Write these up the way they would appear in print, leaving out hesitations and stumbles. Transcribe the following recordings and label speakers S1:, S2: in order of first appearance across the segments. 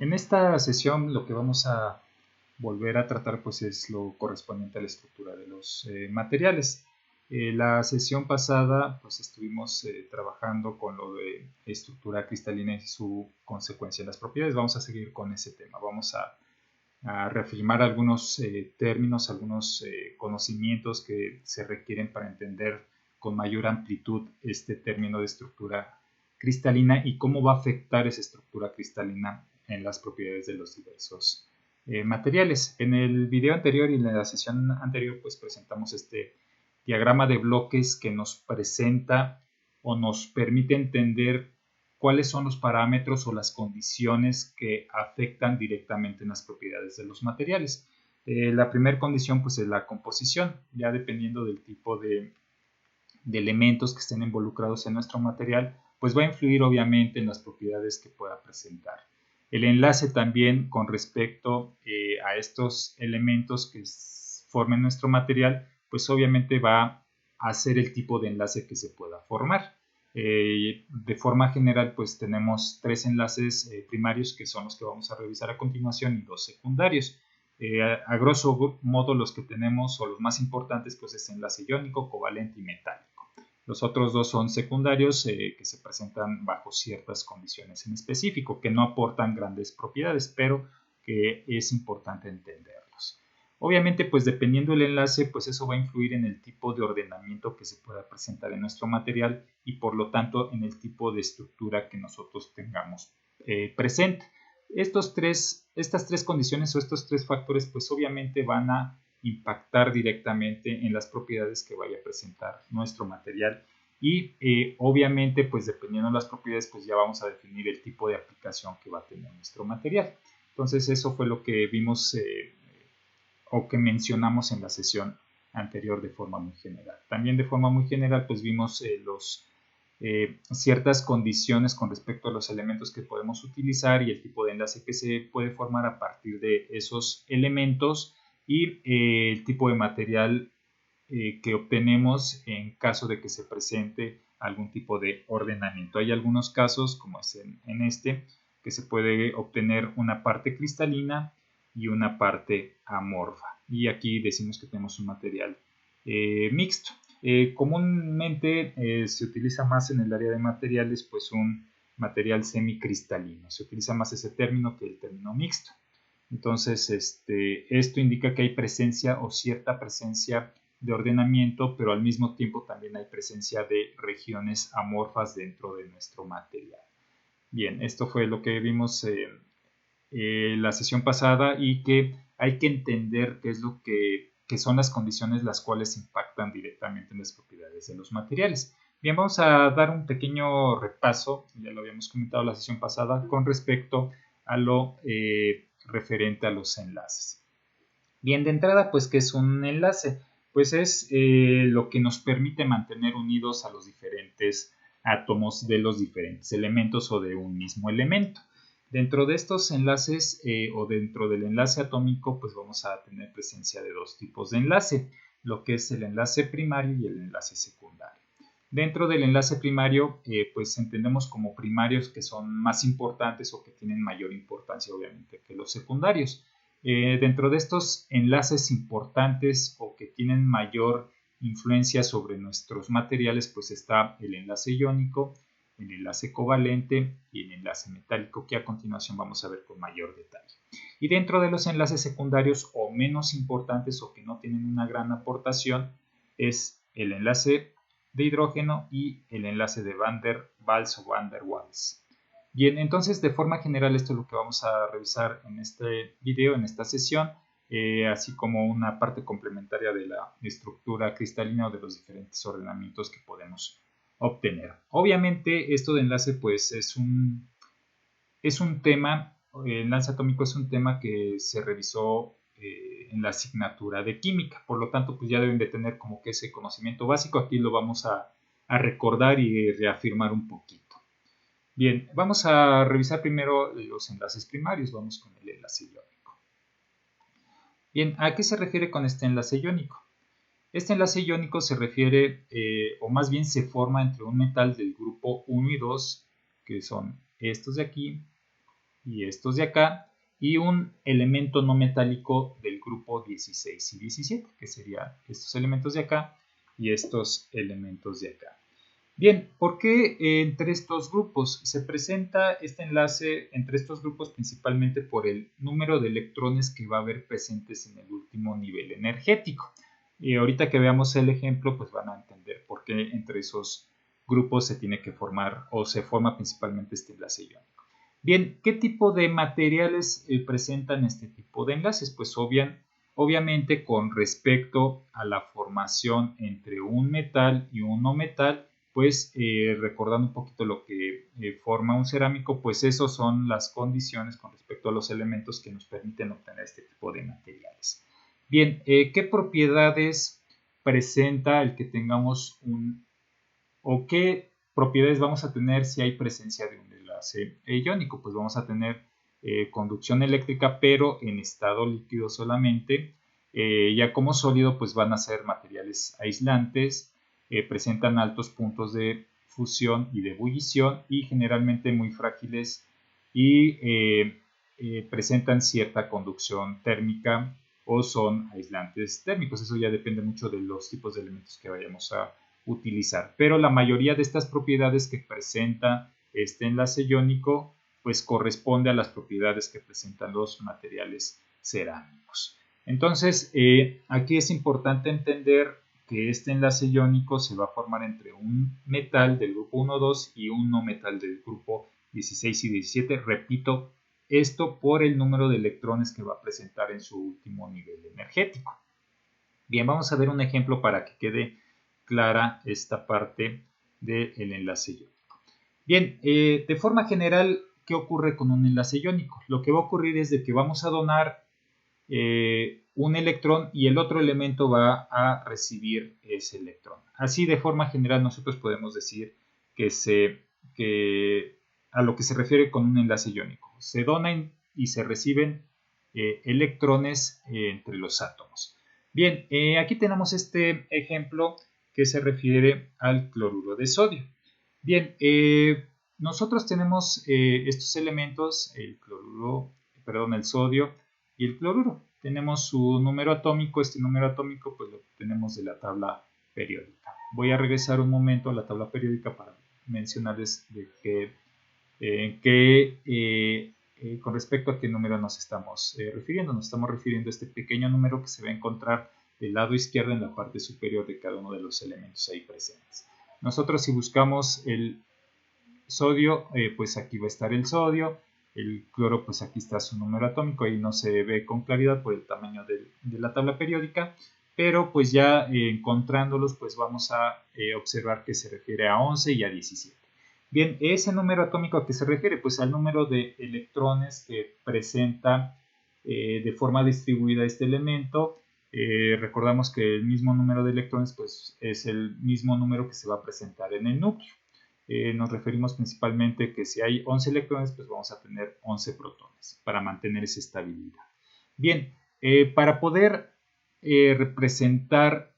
S1: En esta sesión lo que vamos a volver a tratar pues es lo correspondiente a la estructura de los materiales. La sesión pasada pues estuvimos trabajando con lo de estructura cristalina y su consecuencia en las propiedades. Vamos a seguir con ese tema. Vamos a reafirmar algunos términos, algunos conocimientos que se requieren para entender con mayor amplitud este término de estructura cristalina y cómo va a afectar esa estructura cristalina en las propiedades de los diversos materiales. En el video anterior y en la sesión anterior pues presentamos este diagrama de bloques que nos presenta o nos permite entender cuáles son los parámetros o las condiciones que afectan directamente en las propiedades de los materiales. La primera condición pues es la composición, ya dependiendo del tipo de elementos que estén involucrados en nuestro material, pues va a influir obviamente en las propiedades que pueda presentar. El enlace también con respecto a estos elementos que formen nuestro material, pues obviamente va a ser el tipo de enlace que se pueda formar. De forma general, pues tenemos tres enlaces primarios que son los que vamos a revisar a continuación y dos secundarios. A grosso modo los que tenemos o los más importantes pues es enlace iónico, covalente y metálico. Los otros dos son secundarios que se presentan bajo ciertas condiciones en específico, que no aportan grandes propiedades, pero que es importante entenderlos. Obviamente, pues dependiendo del enlace, pues eso va a influir en el tipo de ordenamiento que se pueda presentar en nuestro material y por lo tanto en el tipo de estructura que nosotros tengamos presente. Estas tres condiciones o estos tres factores pues obviamente van a impactar directamente en las propiedades que vaya a presentar nuestro material y obviamente pues dependiendo de las propiedades pues ya vamos a definir el tipo de aplicación que va a tener nuestro material. Entonces eso fue lo que vimos o que mencionamos en la sesión anterior de forma muy general. También de forma muy general pues vimos ciertas condiciones con respecto a los elementos que podemos utilizar y el tipo de enlace que se puede formar a partir de esos elementos y el tipo de material que obtenemos en caso de que se presente algún tipo de ordenamiento. Hay algunos casos, como es en este, que se puede obtener una parte cristalina y una parte amorfa. Y aquí decimos que tenemos un material mixto. Comúnmente se utiliza más en el área de materiales pues un material semicristalino. Se utiliza más ese término que el término mixto. Entonces, esto indica que hay presencia o cierta presencia de ordenamiento, pero al mismo tiempo también hay presencia de regiones amorfas dentro de nuestro material. Bien, esto fue lo que vimos la sesión pasada y que hay que entender qué es lo que son las condiciones las cuales impactan directamente en las propiedades de los materiales. Bien, vamos a dar un pequeño repaso, ya lo habíamos comentado la sesión pasada, con respecto a lo referente a los enlaces. Bien, de entrada, pues, ¿qué es un enlace? Pues es lo que nos permite mantener unidos a los diferentes átomos de los diferentes elementos o de un mismo elemento. Dentro de estos enlaces o dentro del enlace atómico, pues vamos a tener presencia de dos tipos de enlace, lo que es el enlace primario y el enlace secundario. Dentro del enlace primario, pues entendemos como primarios que son más importantes o que tienen mayor importancia, obviamente, que los secundarios. Dentro de estos enlaces importantes o que tienen mayor influencia sobre nuestros materiales, pues está el enlace iónico, el enlace covalente y el enlace metálico, que a continuación vamos a ver con mayor detalle. Y dentro de los enlaces secundarios o menos importantes o que no tienen una gran aportación, es el enlace de hidrógeno y el enlace de Van der Waals o Van der Waals. Bien, entonces de forma general esto es lo que vamos a revisar en este video, en esta sesión, así como una parte complementaria de la estructura cristalina o de los diferentes ordenamientos que podemos obtener. Obviamente esto de enlace pues es un tema, el enlace atómico es un tema que se revisó en la asignatura de química, por lo tanto pues ya deben de tener como que ese conocimiento básico, aquí lo vamos a recordar y reafirmar un poquito. Bien, vamos a revisar primero los enlaces primarios. Vamos con el enlace iónico. Bien, ¿a qué se refiere con este enlace iónico? Este enlace iónico se refiere, o más bien se forma entre un metal del grupo 1 y 2, que son estos de aquí, y estos de acá, y un elemento no metálico del grupo 16 y 17, que serían estos elementos de acá y estos elementos de acá. Bien, ¿por qué entre estos grupos? Se presenta este enlace entre estos grupos principalmente por el número de electrones que va a haber presentes en el último nivel energético. Y ahorita que veamos el ejemplo, pues van a entender por qué entre esos grupos se tiene que formar o se forma principalmente este enlace iónico. Bien, ¿qué tipo de materiales presentan este tipo de enlaces? Pues obviamente con respecto a la formación entre un metal y un no metal, pues recordando un poquito lo que forma un cerámico, pues esas son las condiciones con respecto a los elementos que nos permiten obtener este tipo de materiales. Bien, ¿qué propiedades presenta el que tengamos o qué propiedades vamos a tener si hay presencia de un enlace iónico? Pues vamos a tener conducción eléctrica, pero en estado líquido solamente. Ya como sólido, pues van a ser materiales aislantes, presentan altos puntos de fusión y de ebullición y generalmente muy frágiles y presentan cierta conducción térmica o son aislantes térmicos. Eso ya depende mucho de los tipos de elementos que vayamos a utilizar. Pero la mayoría de estas propiedades que presenta este enlace iónico pues corresponde a las propiedades que presentan los materiales cerámicos. Entonces, aquí es importante entender que este enlace iónico se va a formar entre un metal del grupo 1, 2 y un no metal del grupo 16 y 17. Repito, esto por el número de electrones que va a presentar en su último nivel energético. Bien, vamos a ver un ejemplo para que quede clara esta parte del enlace iónico. Bien, de forma general, ¿qué ocurre con un enlace iónico? Lo que va a ocurrir es de que vamos a donar un electrón y el otro elemento va a recibir ese electrón. Así, de forma general, nosotros podemos decir que a lo que se refiere con un enlace iónico. Se donan y se reciben electrones entre los átomos. Bien, aquí tenemos este ejemplo que se refiere al cloruro de sodio. Bien, nosotros tenemos estos elementos, el sodio y el cloruro. Tenemos su número atómico, este número atómico pues lo tenemos de la tabla periódica. Voy a regresar un momento a la tabla periódica para mencionarles de con respecto a qué número nos estamos refiriendo. Nos estamos refiriendo a este pequeño número que se va a encontrar del lado izquierdo en la parte superior de cada uno de los elementos ahí presentes. Nosotros si buscamos el sodio, pues aquí va a estar el sodio. El cloro, pues aquí está su número atómico, ahí no se ve con claridad por el tamaño de la tabla periódica, pero pues ya encontrándolos, pues vamos a observar que se refiere a 11 y a 17. Bien, ese número atómico a qué se refiere, pues al número de electrones que presenta de forma distribuida este elemento. Recordamos que el mismo número de electrones pues es el mismo número que se va a presentar en el núcleo. Nos referimos principalmente que si hay 11 electrones, pues vamos a tener 11 protones para mantener esa estabilidad. Bien, para poder representar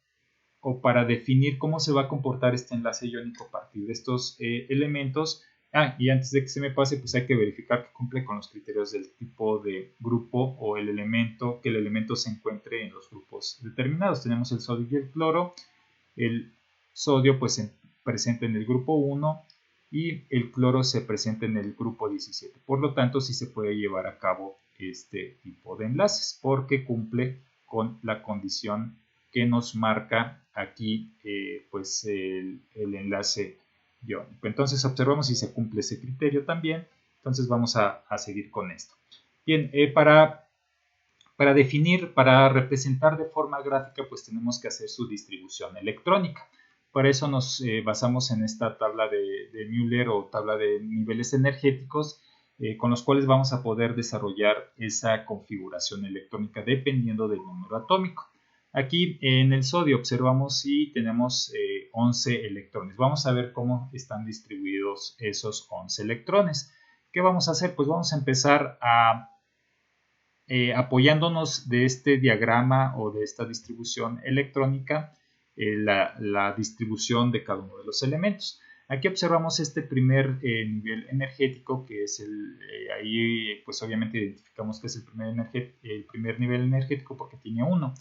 S1: o para definir cómo se va a comportar este enlace iónico a partir de estos elementos, y antes de que se me pase, pues hay que verificar que cumple con los criterios del tipo de grupo o el elemento, que el elemento se encuentre en los grupos determinados. Tenemos el sodio y el cloro. El sodio pues se presenta en el grupo 1 y el cloro se presenta en el grupo 17. Por lo tanto, sí se puede llevar a cabo este tipo de enlaces porque cumple con la condición que nos marca aquí pues el enlace iónico. Entonces observamos si se cumple ese criterio también. Entonces vamos a seguir con esto. Bien, para definir, para representar de forma gráfica, pues tenemos que hacer su distribución electrónica. Por eso nos basamos en esta tabla de Müller o tabla de niveles energéticos, con los cuales vamos a poder desarrollar esa configuración electrónica dependiendo del número atómico. Aquí en el sodio observamos si tenemos 11 electrones. Vamos a ver cómo están distribuidos esos 11 electrones. ¿Qué vamos a hacer? Pues vamos a empezar apoyándonos de este diagrama o de esta distribución electrónica, la distribución de cada uno de los elementos. Aquí observamos este primer nivel energético, que es ahí pues obviamente identificamos que es el primer nivel energético porque tiene 1.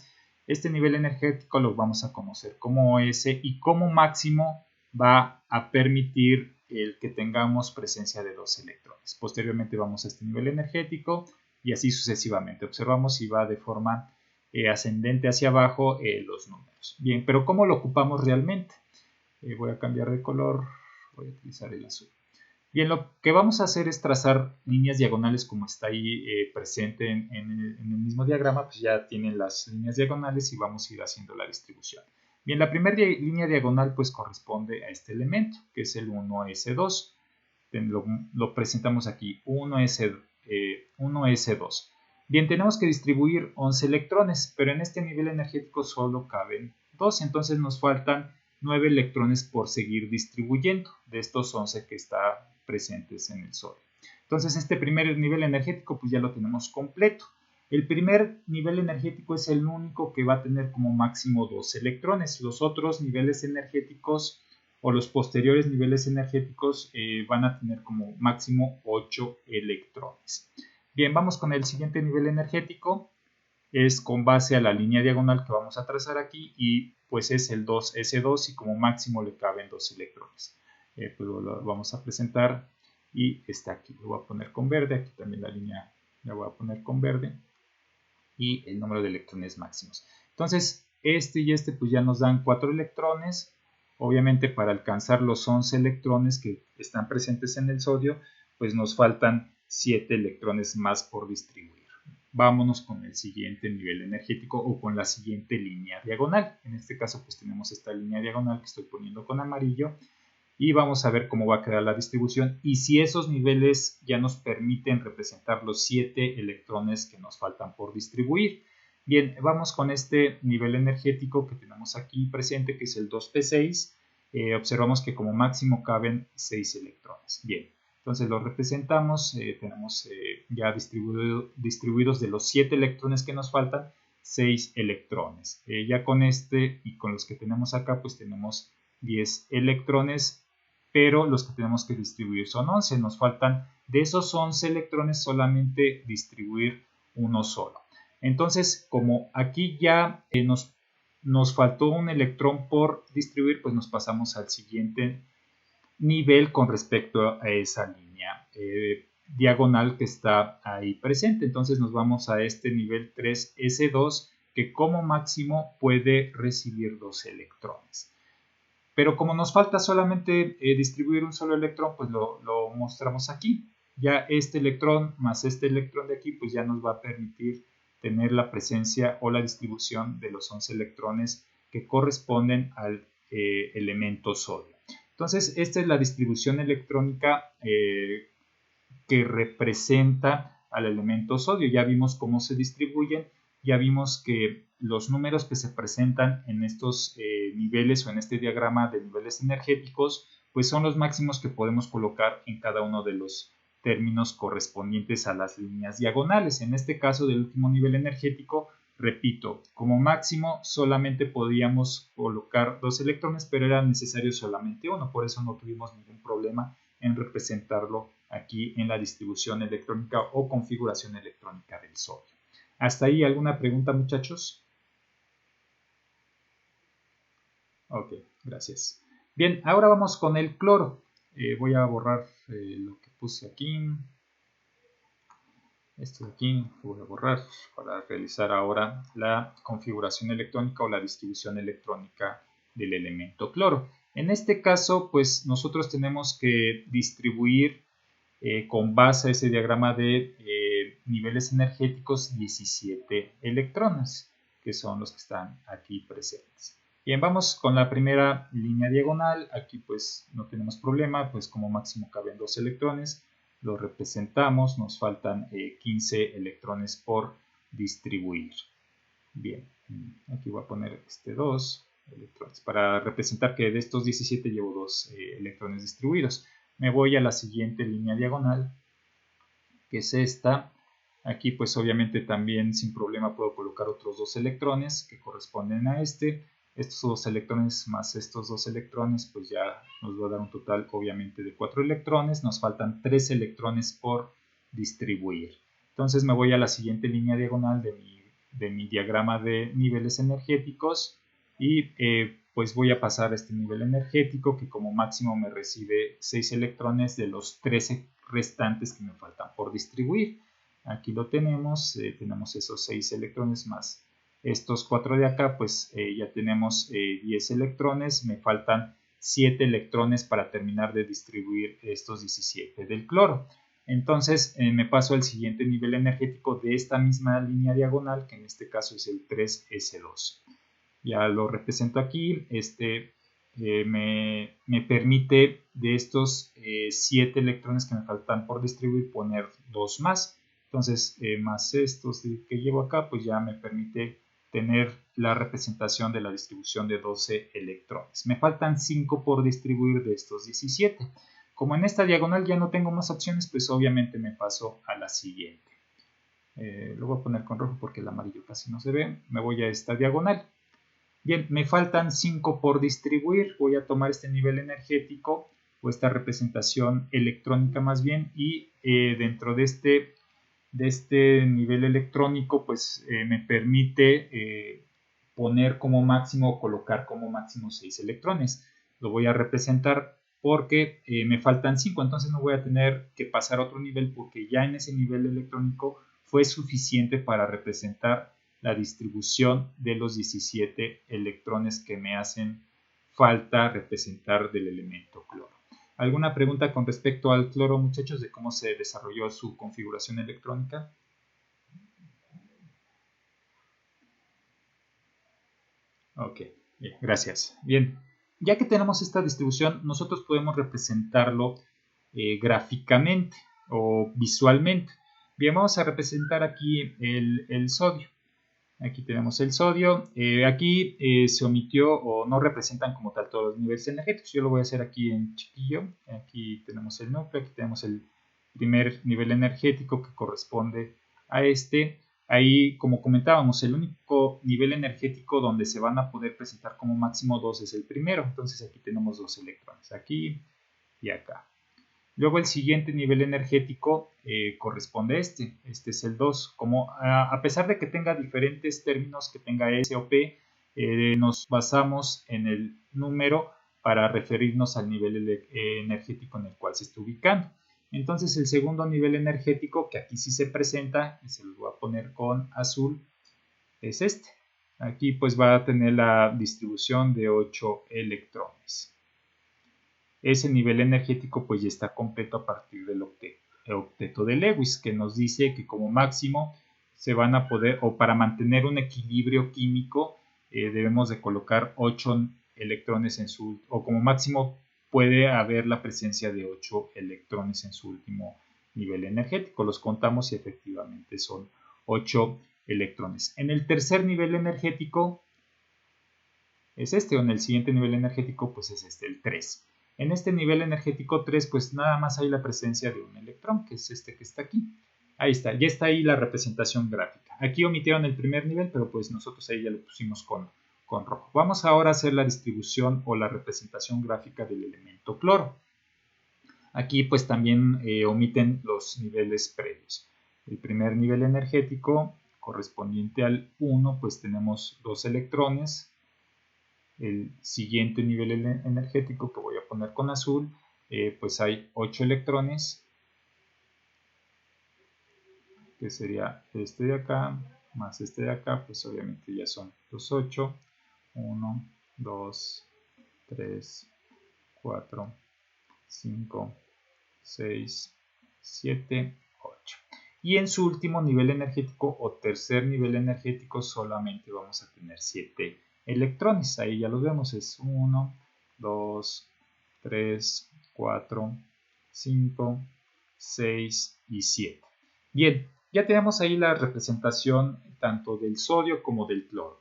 S1: Este nivel energético lo vamos a conocer como OS y como máximo va a permitir el que tengamos presencia de 2 electrones. Posteriormente vamos a este nivel energético y así sucesivamente. Observamos si va de forma ascendente hacia abajo los números. Bien, pero ¿cómo lo ocupamos realmente? Voy a cambiar de color, voy a utilizar el azul. Bien, lo que vamos a hacer es trazar líneas diagonales como está ahí presente en el mismo diagrama, pues ya tienen las líneas diagonales y vamos a ir haciendo la distribución. Bien, la primera línea diagonal pues corresponde a este elemento, que es el 1s2. Lo presentamos aquí, 1s2. Bien, tenemos que distribuir 11 electrones, pero en este nivel energético solo caben 2, entonces nos faltan 9 electrones por seguir distribuyendo de estos 11 que están presentes en el sodio. Entonces este primer nivel energético pues ya lo tenemos completo. El primer nivel energético es el único que va a tener como máximo 2 electrones. Los otros niveles energéticos o los posteriores niveles energéticos van a tener como máximo 8 electrones. Bien, vamos con el siguiente nivel energético. Es con base a la línea diagonal que vamos a trazar aquí y pues es el 2s2 y como máximo le caben 2 electrones. Pues lo vamos a presentar y está aquí. Lo voy a poner con verde, aquí también la línea la voy a poner con verde y el número de electrones máximos. Entonces este y este pues ya nos dan 4 electrones. Obviamente para alcanzar los 11 electrones que están presentes en el sodio pues nos faltan 7 electrones más por distribuir. Vámonos con el siguiente nivel energético o con la siguiente línea diagonal. En este caso pues tenemos esta línea diagonal que estoy poniendo con amarillo y vamos a ver cómo va a quedar la distribución y si esos niveles ya nos permiten representar los 7 electrones que nos faltan por distribuir. Bien, vamos con este nivel energético que tenemos aquí presente, que es el 2p6. Observamos que como máximo caben 6 electrones. Bien, entonces lo representamos, tenemos ya distribuidos de los 7 electrones que nos faltan, 6 electrones. Ya con este y con los que tenemos acá, pues tenemos 10 electrones, pero los que tenemos que distribuir son 11. Nos faltan de esos 11 electrones solamente distribuir uno solo. Entonces, como aquí ya nos faltó un electrón por distribuir, pues nos pasamos al siguiente nivel con respecto a esa línea diagonal que está ahí presente. Entonces nos vamos a este nivel 3s2 que como máximo puede recibir 2 electrones. Pero como nos falta solamente distribuir un solo electrón, pues lo mostramos aquí. Ya este electrón más este electrón de aquí, pues ya nos va a permitir tener la presencia o la distribución de los 11 electrones que corresponden al elemento sodio. Entonces, esta es la distribución electrónica que representa al elemento sodio. Ya vimos cómo se distribuyen, ya vimos que los números que se presentan en estos niveles o en este diagrama de niveles energéticos, pues son los máximos que podemos colocar en cada uno de los términos correspondientes a las líneas diagonales. En este caso del último nivel energético, repito, como máximo solamente podíamos colocar 2 electrones, pero era necesario solamente uno, por eso no tuvimos ningún problema en representarlo aquí en la distribución electrónica o configuración electrónica del sodio. ¿Hasta ahí alguna pregunta, muchachos? Ok, gracias. Bien, ahora vamos con el cloro. Voy a borrar lo que puse aquí. Esto de aquí lo voy a borrar para realizar ahora la configuración electrónica o la distribución electrónica del elemento cloro. En este caso, pues nosotros tenemos que distribuir con base a ese diagrama de niveles energéticos 17 electrones, que son los que están aquí presentes. Bien, vamos con la primera línea diagonal. Aquí pues no tenemos problema, pues como máximo caben 2 electrones. Lo representamos, nos faltan 15 electrones por distribuir. Bien, aquí voy a poner 2 electrones para representar que de estos 17 llevo 2 electrones distribuidos. Me voy a la siguiente línea diagonal, que es esta. Aquí pues obviamente también sin problema puedo colocar otros 2 electrones que corresponden a este. estos 2 electrones más estos 2 electrones, pues ya nos va a dar un total obviamente de 4 electrones. Nos faltan 3 electrones por distribuir. Entonces me voy a la siguiente línea diagonal de mi diagrama de niveles energéticos y pues voy a pasar a este nivel energético que como máximo me recibe 6 electrones de los 13 restantes que me faltan por distribuir. Aquí lo tenemos, tenemos esos 6 electrones más estos 4 de acá, pues ya tenemos 10 electrones, me faltan 7 electrones para terminar de distribuir estos 17 del cloro. Entonces me paso al siguiente nivel energético de esta misma línea diagonal, que en este caso es el 3S2. Ya lo represento aquí. Me permite de estos 7 electrones que me faltan por distribuir poner 2 más. Entonces, más estos que llevo acá, pues ya me permite tener la representación de la distribución de 12 electrones. Me faltan 5 por distribuir de estos 17. Como en esta diagonal ya no tengo más opciones, pues obviamente me paso a la siguiente. Lo voy a poner con rojo porque el amarillo casi no se ve. Me voy a esta diagonal. Bien, me faltan 5 por distribuir. Voy a tomar este nivel energético o esta representación electrónica más bien, y dentro de este nivel electrónico pues me permite poner como máximo, colocar como máximo 6 electrones. Lo voy a representar porque me faltan 5, entonces no voy a tener que pasar a otro nivel porque ya en ese nivel electrónico fue suficiente para representar la distribución de los 17 electrones que me hacen falta representar del elemento cloro. ¿Alguna pregunta con respecto al cloro, muchachos, de cómo se desarrolló su configuración electrónica? Ok, bien, gracias. Bien, ya que tenemos esta distribución, nosotros podemos representarlo gráficamente o visualmente. Bien, vamos a representar aquí el sodio. Aquí tenemos el sodio. Aquí se omitió o no representan como tal todos los niveles energéticos. Yo lo voy a hacer aquí en chiquillo. Aquí tenemos el núcleo, aquí tenemos el primer nivel energético que corresponde a este. Ahí, como comentábamos, el único nivel energético donde se van a poder presentar como máximo 2 es el primero. Entonces aquí tenemos 2 electrones, aquí y acá. Luego el siguiente nivel energético corresponde a este es el 2. Como a pesar de que tenga diferentes términos, que tenga S o P, nos basamos en el número para referirnos al nivel energético en el cual se está ubicando. Entonces el segundo nivel energético, que aquí sí se presenta, y se los voy a poner con azul, es este. Aquí pues va a tener la distribución de 8 electrones. Ese nivel energético pues ya está completo a partir del octeto de Lewis, que nos dice que como máximo se van a poder, o para mantener un equilibrio químico, debemos de colocar 8 electrones en su, o como máximo puede haber la presencia de 8 electrones en su último nivel energético. Los contamos y efectivamente son 8 electrones. En el tercer nivel energético es este, o en el siguiente nivel energético pues es este, el 3. En este nivel energético 3 pues nada más hay la presencia de un electrón, que es este que está aquí. Ahí está, ya está ahí la representación gráfica. Aquí omitieron el primer nivel, pero pues nosotros ahí ya lo pusimos con rojo. Vamos ahora a hacer la distribución o la representación gráfica del elemento cloro. Aquí pues también omiten los niveles previos. El primer nivel energético correspondiente al 1 pues tenemos 2 electrones. El siguiente nivel energético que voy a poner con azul, pues hay 8 electrones, que sería este de acá, más este de acá, pues obviamente ya son los 8, 1, 2, 3, 4, 5, 6, 7, 8. Y en su último nivel energético o tercer nivel energético solamente vamos a tener 7 electrones. Ahí ya los vemos, es 1, 2, 3, 4, 5, 6 y 7. Bien, ya tenemos ahí la representación tanto del sodio como del cloro.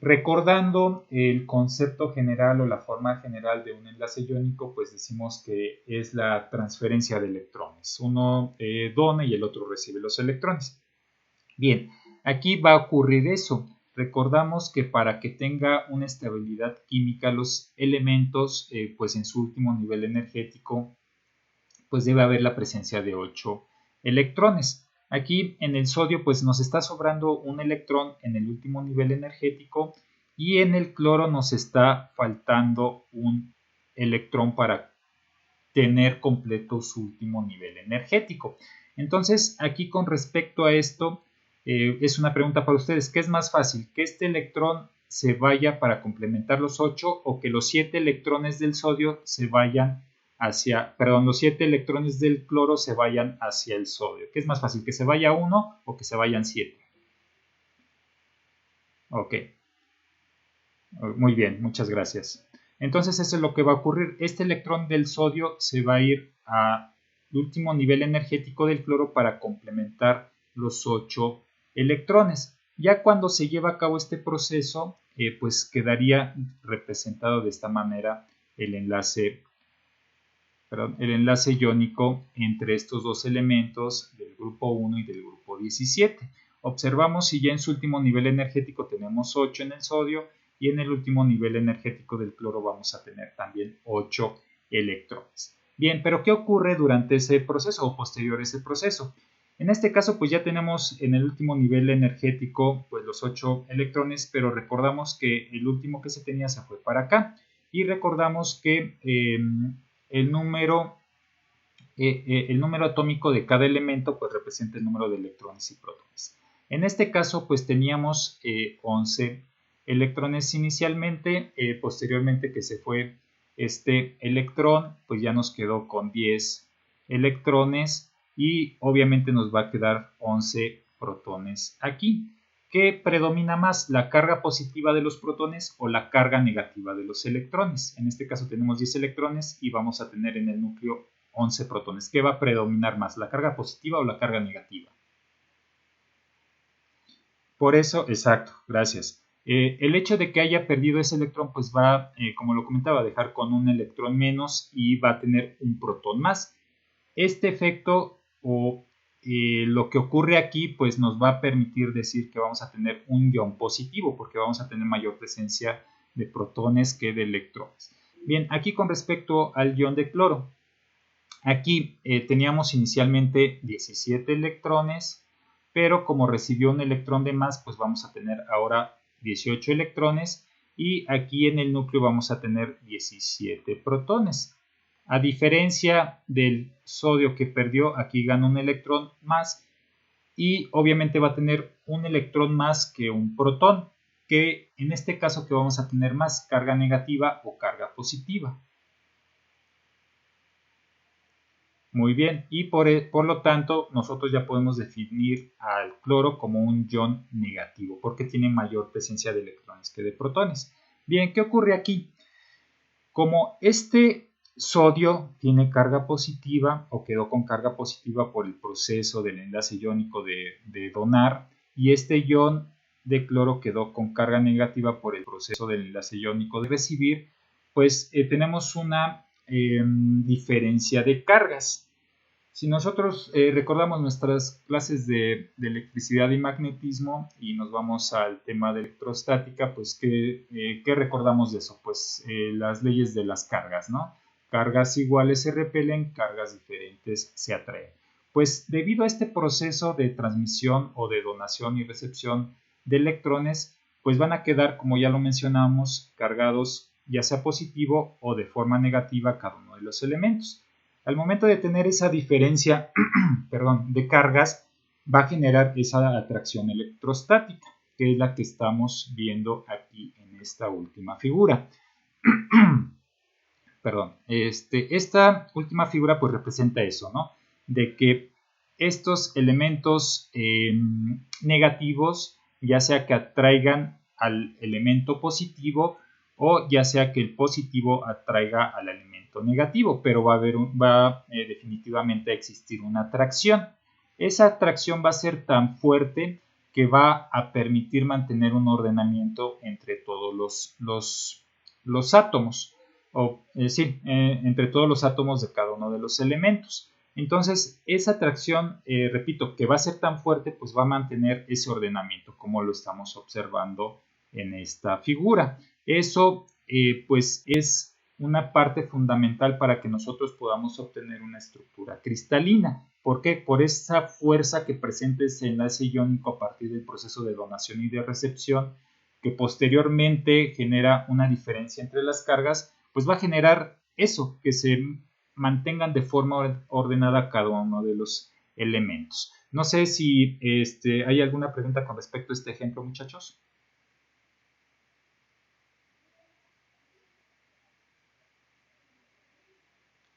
S1: Recordando el concepto general o la forma general de un enlace iónico, pues decimos que es la transferencia de electrones. Uno dona y el otro recibe los electrones. Bien, aquí va a ocurrir eso. recordamos que para que tenga una estabilidad química los elementos, pues en su último nivel energético, pues debe haber la presencia de 8 electrones. Aquí en el sodio pues nos está sobrando un electrón en el último nivel energético y en el cloro nos está faltando un electrón para tener completo su último nivel energético. Entonces aquí con respecto a esto es una pregunta para ustedes. ¿Qué es más fácil? ¿Que este electrón se vaya para complementar los 8 o que los 7 electrones del sodio se vayan los 7 electrones del cloro se vayan hacia el sodio? ¿Qué es más fácil? ¿Que se vaya 1 o que se vayan 7? Ok, muy bien, muchas gracias. Entonces eso es lo que va a ocurrir. Este electrón del sodio se va a ir al último nivel energético del cloro para complementar los 8 electrones. Ya cuando se lleva a cabo este proceso, pues quedaría representado de esta manera el enlace iónico entre estos dos elementos del grupo 1 y del grupo 17. Observamos si ya en su último nivel energético tenemos 8 en el sodio y en el último nivel energético del cloro vamos a tener también 8 electrones. Bien, pero ¿qué ocurre durante ese proceso o posterior a ese proceso? En este caso, pues ya tenemos en el último nivel energético pues los 8 electrones, pero recordamos que el último que se tenía se fue para acá y recordamos que el número atómico de cada elemento pues representa el número de electrones y protones. En este caso pues teníamos 11 electrones inicialmente, posteriormente que se fue este electrón pues ya nos quedó con 10 electrones y obviamente nos va a quedar 11 protones aquí. ¿Qué predomina más, la carga positiva de los protones o la carga negativa de los electrones? En este caso tenemos 10 electrones y vamos a tener en el núcleo 11 protones. ¿Qué va a predominar más, la carga positiva o la carga negativa? Por eso, exacto, gracias. El hecho de que haya perdido ese electrón, pues va, como lo comentaba, a dejar con un electrón menos y va a tener un protón más. Este efecto o lo que ocurre aquí pues nos va a permitir decir que vamos a tener un ion positivo porque vamos a tener mayor presencia de protones que de electrones. Bien, aquí con respecto al ion de cloro, aquí teníamos inicialmente 17 electrones, pero como recibió un electrón de más, pues vamos a tener ahora 18 electrones y aquí en el núcleo vamos a tener 17 protones. A diferencia del sodio que perdió, aquí gana un electrón más y obviamente va a tener un electrón más que un protón, que en este caso que vamos a tener más, carga negativa o carga positiva. Muy bien, y por lo tanto nosotros ya podemos definir al cloro como un ion negativo porque tiene mayor presencia de electrones que de protones. Bien, ¿qué ocurre aquí? Como este sodio tiene carga positiva o quedó con carga positiva por el proceso del enlace iónico de donar y este ion de cloro quedó con carga negativa por el proceso del enlace iónico de recibir, pues tenemos una diferencia de cargas. Si nosotros recordamos nuestras clases de electricidad y magnetismo y nos vamos al tema de electrostática, pues ¿qué recordamos de eso? Pues las leyes de las cargas, ¿no? Cargas iguales se repelen, cargas diferentes se atraen. Pues debido a este proceso de transmisión o de donación y recepción de electrones, pues van a quedar, como ya lo mencionamos, cargados ya sea positivo o de forma negativa cada uno de los elementos. Al momento de tener esa diferencia de cargas, va a generar esa atracción electrostática, que es la que estamos viendo aquí en esta última figura. Esta última figura pues representa eso, ¿no? De que estos elementos negativos, ya sea que atraigan al elemento positivo o ya sea que el positivo atraiga al elemento negativo, pero va definitivamente a existir una atracción. Esa atracción va a ser tan fuerte que va a permitir mantener un ordenamiento entre todos los átomos, entre todos los átomos de cada uno de los elementos. Entonces, esa atracción, repito, que va a ser tan fuerte, pues va a mantener ese ordenamiento, como lo estamos observando en esta figura. Eso, pues, es una parte fundamental para que nosotros podamos obtener una estructura cristalina. ¿Por qué? Por esa fuerza que presenta ese enlace iónico a partir del proceso de donación y de recepción, que posteriormente genera una diferencia entre las cargas, pues va a generar eso, que se mantengan de forma ordenada cada uno de los elementos. No sé si hay alguna pregunta con respecto a este ejemplo, muchachos.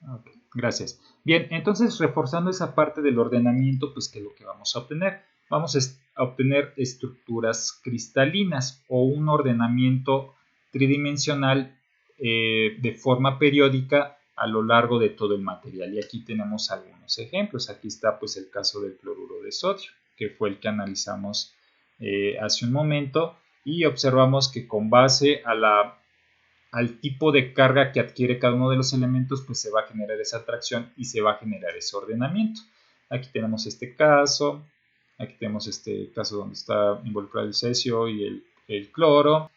S1: Okay, gracias. Bien, entonces reforzando esa parte del ordenamiento, pues ¿qué es lo que vamos a obtener? Vamos a obtener estructuras cristalinas o un ordenamiento tridimensional de forma periódica a lo largo de todo el material. Y aquí tenemos algunos ejemplos. Aquí está pues el caso del cloruro de sodio, que fue el que analizamos hace un momento, y observamos que con base al tipo de carga que adquiere cada uno de los elementos, pues se va a generar esa atracción y se va a generar ese ordenamiento. Aquí tenemos este caso, aquí tenemos este caso donde está involucrado el cesio y el cloro,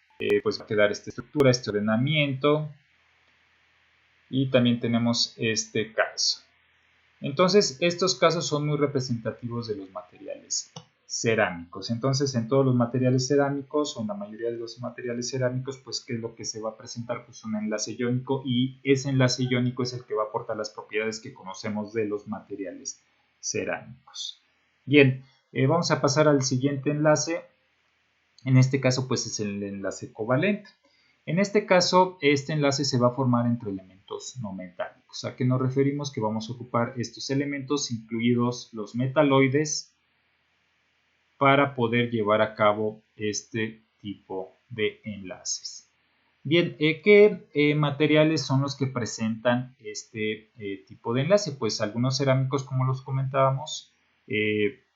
S1: pues va a quedar esta estructura, este ordenamiento, y también tenemos este caso. Entonces, estos casos son muy representativos de los materiales cerámicos. Entonces, en todos los materiales cerámicos, o en la mayoría de los materiales cerámicos, pues, ¿qué es lo que se va a presentar? Pues un enlace iónico, y ese enlace iónico es el que va a aportar las propiedades que conocemos de los materiales cerámicos. Bien, vamos a pasar al siguiente enlace. En este caso, pues, es el enlace covalente. En este caso, este enlace se va a formar entre elementos no metálicos. ¿A qué nos referimos? Que vamos a ocupar estos elementos, incluidos los metaloides, para poder llevar a cabo este tipo de enlaces. Bien, ¿qué materiales son los que presentan este tipo de enlace? Pues algunos cerámicos, como los comentábamos,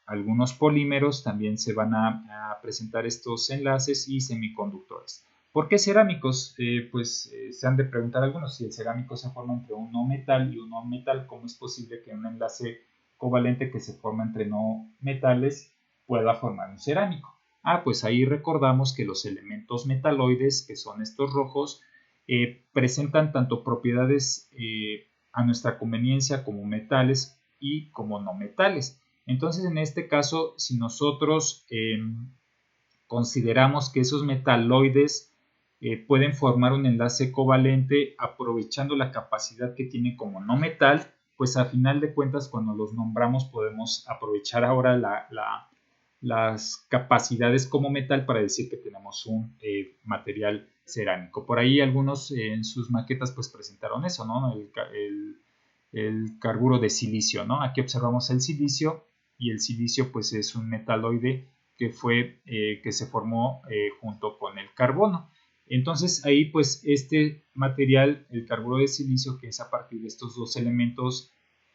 S1: algunos polímeros también se van a presentar estos enlaces, y semiconductores. ¿Por qué cerámicos? Se han de preguntar algunos, si el cerámico se forma entre un no metal y un no metal, ¿cómo es posible que un enlace covalente que se forma entre no metales pueda formar un cerámico? Pues ahí recordamos que los elementos metaloides, que son estos rojos, presentan tanto propiedades a nuestra conveniencia como metales y como no metales. Entonces, en este caso, si nosotros consideramos que esos metaloides pueden formar un enlace covalente aprovechando la capacidad que tiene como no metal, pues a final de cuentas, cuando los nombramos, podemos aprovechar ahora las capacidades como metal para decir que tenemos un material cerámico. Por ahí algunos en sus maquetas pues presentaron eso, ¿no? El carburo de silicio, ¿no? Aquí observamos el silicio, y el silicio pues es un metaloide que se formó junto con el carbono. Entonces ahí pues este material, el carburo de silicio, que es a partir de estos dos elementos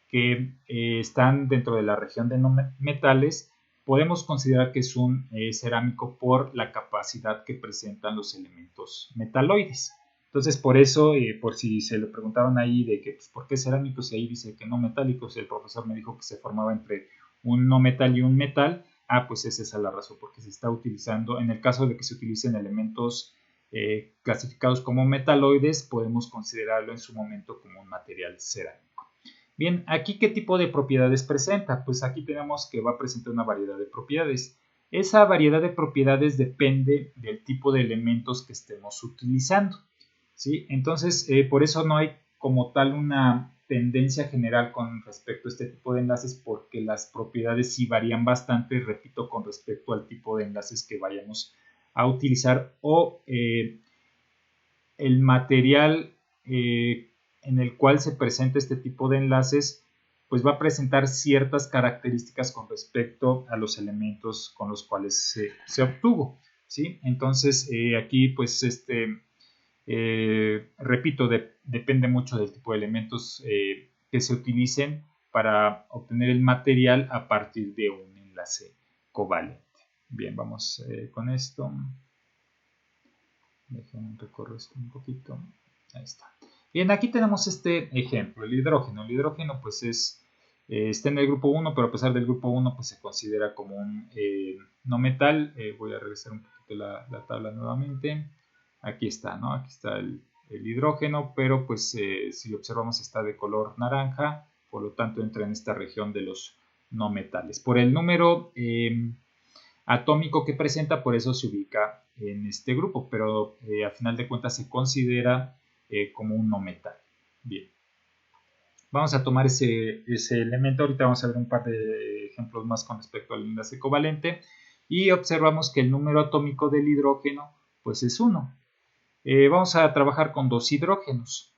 S1: que están dentro de la región de no metales, podemos considerar que es un cerámico por la capacidad que presentan los elementos metaloides. Entonces, por eso, por si se le preguntaban ahí de que, pues, ¿por qué cerámicos? Y ahí dice que no metálicos, el profesor me dijo que se formaba entre un no metal y un metal. Pues esa es la razón, porque se está utilizando, en el caso de que se utilicen elementos clasificados como metaloides, podemos considerarlo en su momento como un material cerámico. Bien, aquí ¿qué tipo de propiedades presenta? Pues aquí tenemos que va a presentar una variedad de propiedades. Esa variedad de propiedades depende del tipo de elementos que estemos utilizando, ¿sí? Entonces, por eso no hay como tal una tendencia general con respecto a este tipo de enlaces, porque las propiedades sí varían bastante, repito, con respecto al tipo de enlaces que vayamos a utilizar, o el material en el cual se presenta este tipo de enlaces, pues va a presentar ciertas características con respecto a los elementos con los cuales se obtuvo, ¿sí? Entonces, aquí, pues, repito, depende mucho del tipo de elementos que se utilicen para obtener el material a partir de un enlace covalente. Bien, vamos con esto. Déjenme recorrer esto un poquito. Ahí está. Bien, aquí tenemos este ejemplo, el hidrógeno. El hidrógeno pues es está en el grupo 1, pero a pesar del grupo 1 pues se considera como un no metal. Voy a regresar un poquito la tabla nuevamente. Aquí está, ¿no? Aquí está el hidrógeno, pero pues si observamos está de color naranja, por lo tanto entra en esta región de los no metales. Por el número atómico que presenta, por eso se ubica en este grupo, pero a final de cuentas se considera como un no metal. Bien. Vamos a tomar ese elemento. Ahorita vamos a ver un par de ejemplos más con respecto al enlace covalente. Y observamos que el número atómico del hidrógeno pues es 1. Vamos a trabajar con 2 hidrógenos.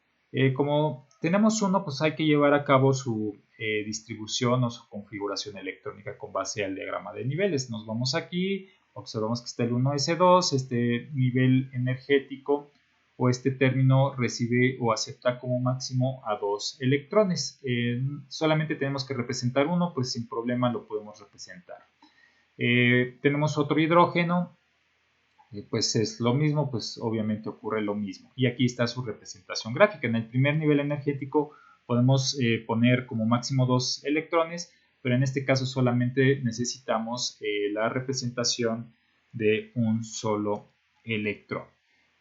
S1: Como tenemos 1, pues hay que llevar a cabo su distribución o su configuración electrónica con base al diagrama de niveles. Nos vamos aquí, observamos que está el 1s2, este nivel energético o este término recibe o acepta como máximo a 2 electrones. Solamente tenemos que representar uno, pues sin problema lo podemos representar. Tenemos otro hidrógeno, pues es lo mismo, pues obviamente ocurre lo mismo. Y aquí está su representación gráfica. En el primer nivel energético podemos poner como máximo 2 electrones, pero en este caso solamente necesitamos la representación de un solo electrón.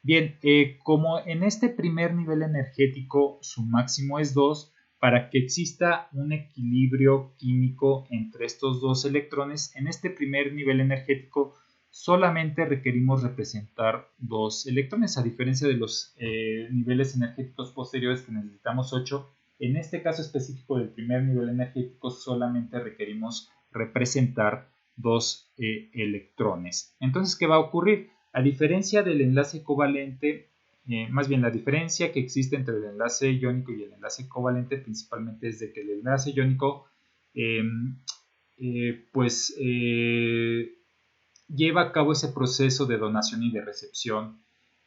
S1: Bien, como en este primer nivel energético su máximo es 2, para que exista un equilibrio químico entre estos dos electrones, en este primer nivel energético solamente requerimos representar 2 electrones, a diferencia de los niveles energéticos posteriores que necesitamos 8. En este caso específico del primer nivel energético solamente requerimos representar 2 electrones. Entonces, ¿qué va a ocurrir? A diferencia del enlace covalente, más bien la diferencia que existe entre el enlace iónico y el enlace covalente principalmente es de que el enlace iónico lleva a cabo ese proceso de donación y de recepción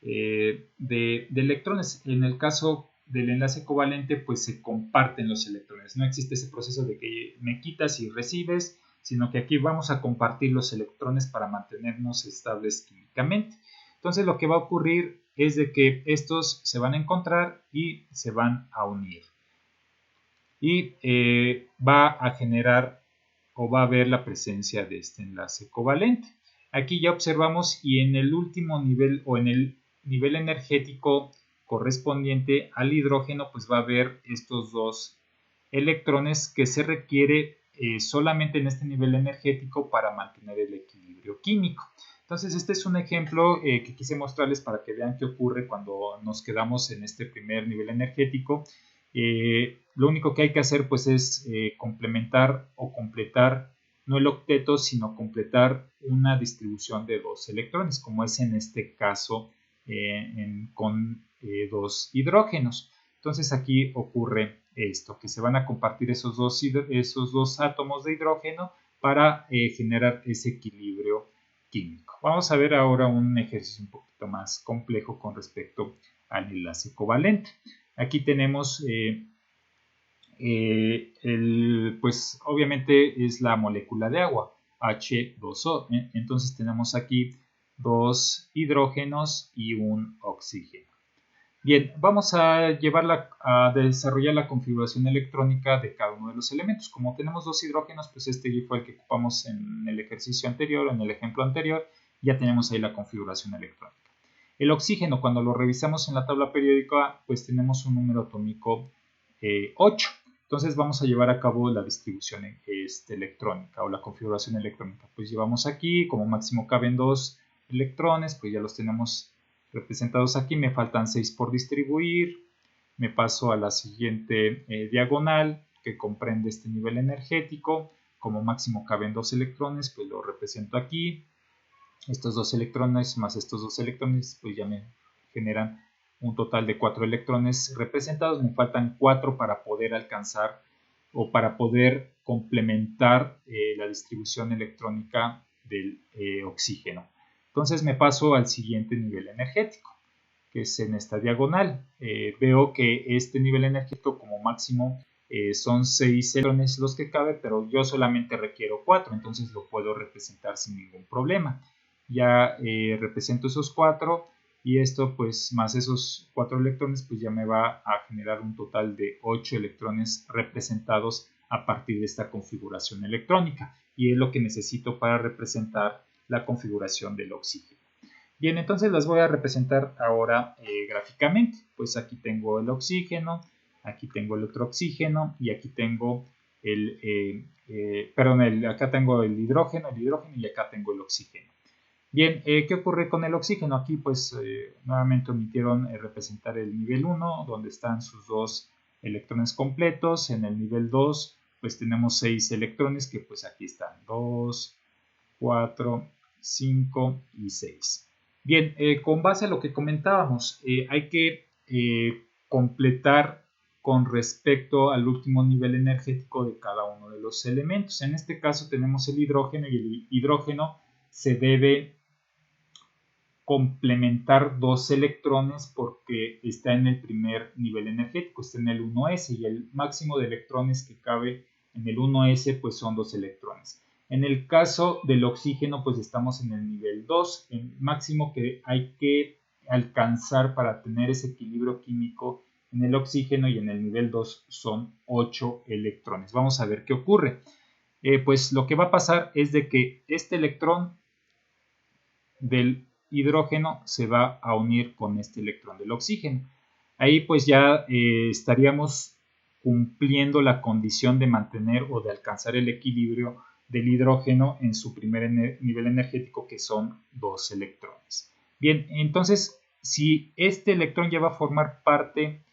S1: de electrones. En el caso del enlace covalente, pues se comparten los electrones. No existe ese proceso de que me quitas y recibes, sino que aquí vamos a compartir los electrones para mantenernos estables químicamente. Entonces lo que va a ocurrir es de que estos se van a encontrar y se van a unir. Y va a generar o va a haber la presencia de este enlace covalente. Aquí ya observamos y en el último nivel o en el nivel energético correspondiente al hidrógeno pues va a haber estos 2 electrones que se requiere solamente en este nivel energético para mantener el equilibrio químico. Entonces este es un ejemplo que quise mostrarles para que vean qué ocurre cuando nos quedamos en este primer nivel energético. Lo único que hay que hacer pues es complementar o completar no el octeto sino completar una distribución de 2 electrones como es en este caso con 2 hidrógenos. Entonces aquí ocurre esto, que se van a compartir esos dos átomos de hidrógeno para generar ese equilibrio químico. Vamos a ver ahora un ejercicio un poquito más complejo con respecto al enlace covalente. Aquí tenemos, pues obviamente es la molécula de agua, H2O. Entonces tenemos aquí 2 hidrógenos y un oxígeno. Bien, vamos a desarrollar la configuración electrónica de cada uno de los elementos. Como tenemos 2 hidrógenos, pues este fue el que ocupamos en el ejercicio anterior, en el ejemplo anterior, ya tenemos ahí la configuración electrónica. El oxígeno, cuando lo revisamos en la tabla periódica, pues tenemos un número atómico 8. Entonces vamos a llevar a cabo la distribución electrónica o la configuración electrónica. Pues llevamos aquí, como máximo caben 2 electrones, pues ya los tenemos representados aquí. Me faltan 6 por distribuir. Me paso a la siguiente diagonal que comprende este nivel energético. Como máximo caben 2 electrones, pues lo represento aquí. Estos 2 electrones más estos 2 electrones pues ya me generan un total de 4 electrones representados. Me faltan 4 para poder alcanzar o para poder complementar la distribución electrónica del oxígeno. Entonces me paso al siguiente nivel energético, que es en esta diagonal. Veo que este nivel energético como máximo son 6 electrones los que cabe, pero yo solamente requiero 4, entonces lo puedo representar sin ningún problema. Ya represento esos 4 y esto pues más esos 4 electrones pues ya me va a generar un total de 8 electrones representados a partir de esta configuración electrónica, y es lo que necesito para representar la configuración del oxígeno. Bien, entonces las voy a representar ahora gráficamente. Pues aquí tengo el oxígeno, aquí tengo el otro oxígeno y aquí tengo acá tengo el hidrógeno y acá tengo el oxígeno. Bien, ¿qué ocurre con el oxígeno? Aquí pues nuevamente omitieron representar el nivel 1, donde están sus 2 electrones completos. En el nivel 2 pues tenemos 6 electrones que pues aquí están, 2, 4, 5 y 6. Bien, con base a lo que comentábamos, hay que completar con respecto al último nivel energético de cada uno de los elementos. En este caso tenemos el hidrógeno y el hidrógeno se debe complementar 2 electrones porque está en el primer nivel energético, está en el 1s y el máximo de electrones que cabe en el 1s pues son 2 electrones. En el caso del oxígeno pues estamos en el nivel 2, el máximo que hay que alcanzar para tener ese equilibrio químico en el oxígeno y en el nivel 2 son 8 electrones. Vamos a ver qué ocurre. Pues lo que va a pasar es de que este electrón del hidrógeno se va a unir con este electrón del oxígeno. Ahí pues ya estaríamos cumpliendo la condición de mantener o de alcanzar el equilibrio del hidrógeno en su primer nivel energético, que son 2 electrones. Bien, entonces si este electrón ya va a formar parte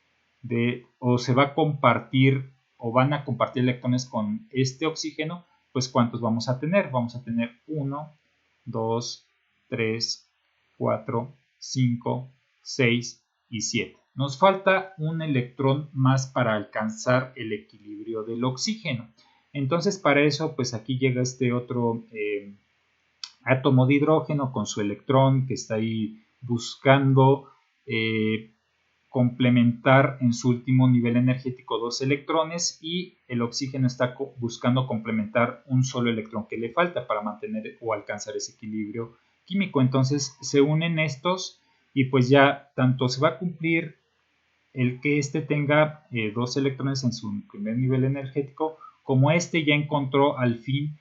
S1: de, o se va a compartir, o van a compartir electrones con este oxígeno, pues ¿cuántos vamos a tener? Vamos a tener 1, 2, 3, 4, 5, 6 y 7. Nos falta un electrón más para alcanzar el equilibrio del oxígeno. Entonces para eso pues aquí llega este otro átomo de hidrógeno con su electrón que está ahí buscando complementar en su último nivel energético 2 electrones y el oxígeno está buscando complementar un solo electrón que le falta para mantener o alcanzar ese equilibrio químico. Entonces se unen estos y pues ya tanto se va a cumplir el que este tenga 2 electrones en su primer nivel energético, como este ya encontró al fin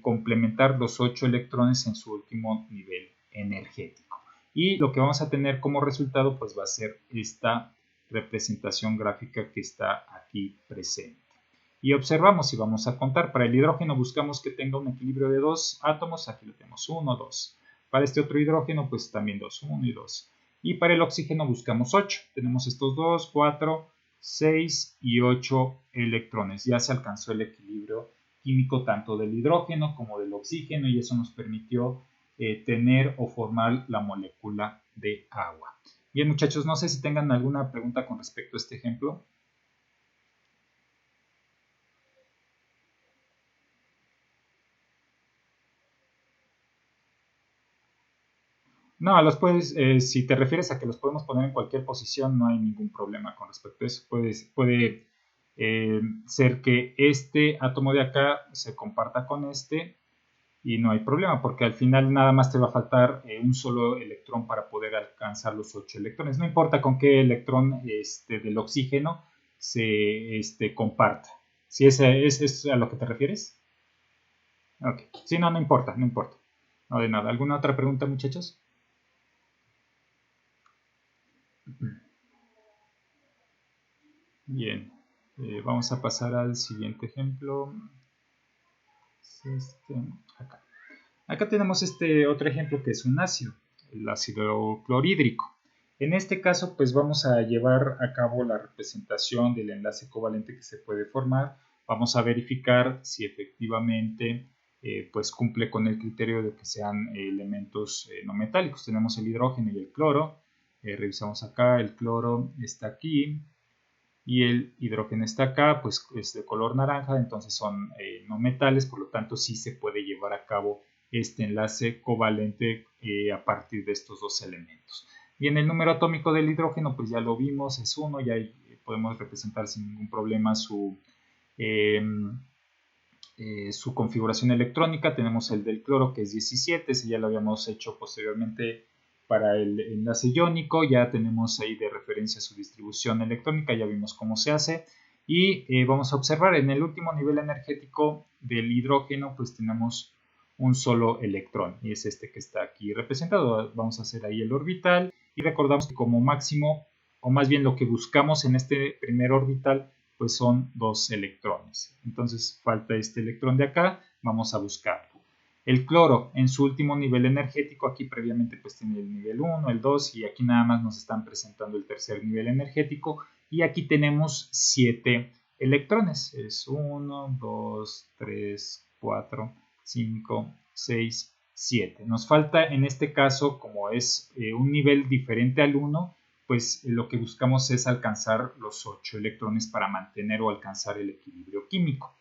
S1: complementar los 8 electrones en su último nivel energético. Y lo que vamos a tener como resultado pues va a ser esta representación gráfica que está aquí presente. Y observamos, y vamos a contar, para el hidrógeno buscamos que tenga un equilibrio de 2 átomos, aquí lo tenemos 1, 2. Para este otro hidrógeno pues también 2, 1 y 2. Y para el oxígeno buscamos 8. Tenemos estos 2, 4, 6 y 8 electrones. Ya se alcanzó el equilibrio químico tanto del hidrógeno como del oxígeno y eso nos permitió tener o formar la molécula de agua. Bien, muchachos, no sé si tengan alguna pregunta con respecto a este ejemplo. No, los puedes, si te refieres a que los podemos poner en cualquier posición, no hay ningún problema con respecto a eso. Puede ser que este átomo de acá se comparta con este y no hay problema, porque al final nada más te va a faltar un solo electrón para poder alcanzar los 8 electrones. No importa con qué electrón del oxígeno se comparta. ¿Si es a lo que te refieres? Ok. Sí, no importa, no importa. No de nada. ¿Alguna otra pregunta, muchachos? Bien, vamos a pasar al siguiente ejemplo. Acá. Acá tenemos este otro ejemplo que es un ácido, el ácido clorhídrico. En este caso, pues vamos a llevar a cabo la representación del enlace covalente que se puede formar. Vamos a verificar si efectivamente pues cumple con el criterio de que sean elementos no metálicos. Tenemos el hidrógeno y el cloro. Revisamos acá, el cloro está aquí y el hidrógeno está acá, pues es de color naranja, entonces son no metales, por lo tanto sí se puede llevar a cabo este enlace covalente a partir de estos dos elementos. Bien, el número atómico del hidrógeno, pues ya lo vimos, es 1, ya podemos representar sin ningún problema su configuración electrónica. Tenemos el del cloro que es 17, ese ya lo habíamos hecho posteriormente para el enlace iónico. Ya tenemos ahí de referencia su distribución electrónica, ya vimos cómo se hace. Y vamos a observar en el último nivel energético del hidrógeno, pues tenemos un solo electrón, y es este que está aquí representado. Vamos a hacer ahí el orbital, y recordamos que como máximo, o más bien lo que buscamos en este primer orbital, pues son 2 electrones. Entonces falta este electrón de acá, vamos a buscarlo. El cloro en su último nivel energético, aquí previamente pues tiene el nivel 1, el 2, y aquí nada más nos están presentando el tercer nivel energético, y aquí tenemos 7 electrones. Es 1, 2, 3, 4, 5, 6, 7. Nos falta en este caso, como es un nivel diferente al 1, pues lo que buscamos es alcanzar los 8 electrones para mantener o alcanzar el equilibrio químico.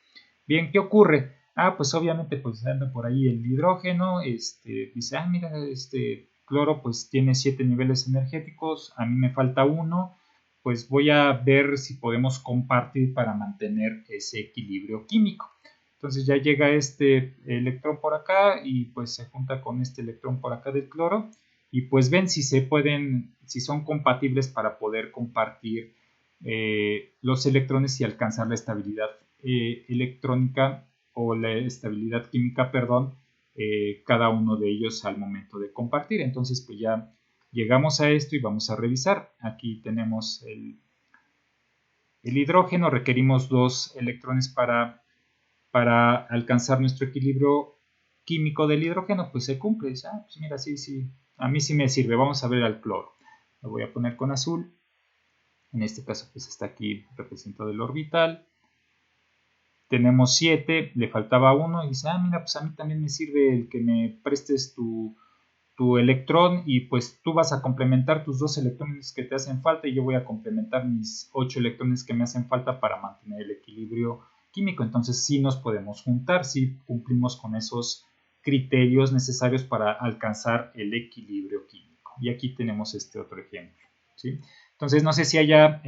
S1: Bien, ¿qué ocurre? Pues obviamente pues anda por ahí el hidrógeno, dice, mira, este cloro pues tiene 7 niveles energéticos, a mí me falta 1, pues voy a ver si podemos compartir para mantener ese equilibrio químico. Entonces ya llega este electrón por acá y pues se junta con este electrón por acá del cloro, y pues ven si se pueden, si son compatibles para poder compartir los electrones y alcanzar la estabilidad electrónica o la estabilidad química, perdón, cada uno de ellos al momento de compartir. Entonces pues ya llegamos a esto y vamos a revisar. Aquí tenemos el hidrógeno, requerimos 2 electrones para alcanzar nuestro equilibrio químico del hidrógeno, pues se cumple. Dice, pues mira, sí, a mí sí me sirve. Vamos a ver al cloro. Lo voy a poner con azul. En este caso, pues está aquí representado el orbital. Tenemos 7, le faltaba 1 y dice, mira, pues a mí también me sirve el que me prestes tu electrón, y pues tú vas a complementar tus 2 electrones que te hacen falta y yo voy a complementar mis 8 electrones que me hacen falta para mantener el equilibrio químico. Entonces sí nos podemos juntar, sí cumplimos con esos criterios necesarios para alcanzar el equilibrio químico. Y aquí tenemos este otro ejemplo, ¿sí? Entonces no sé si haya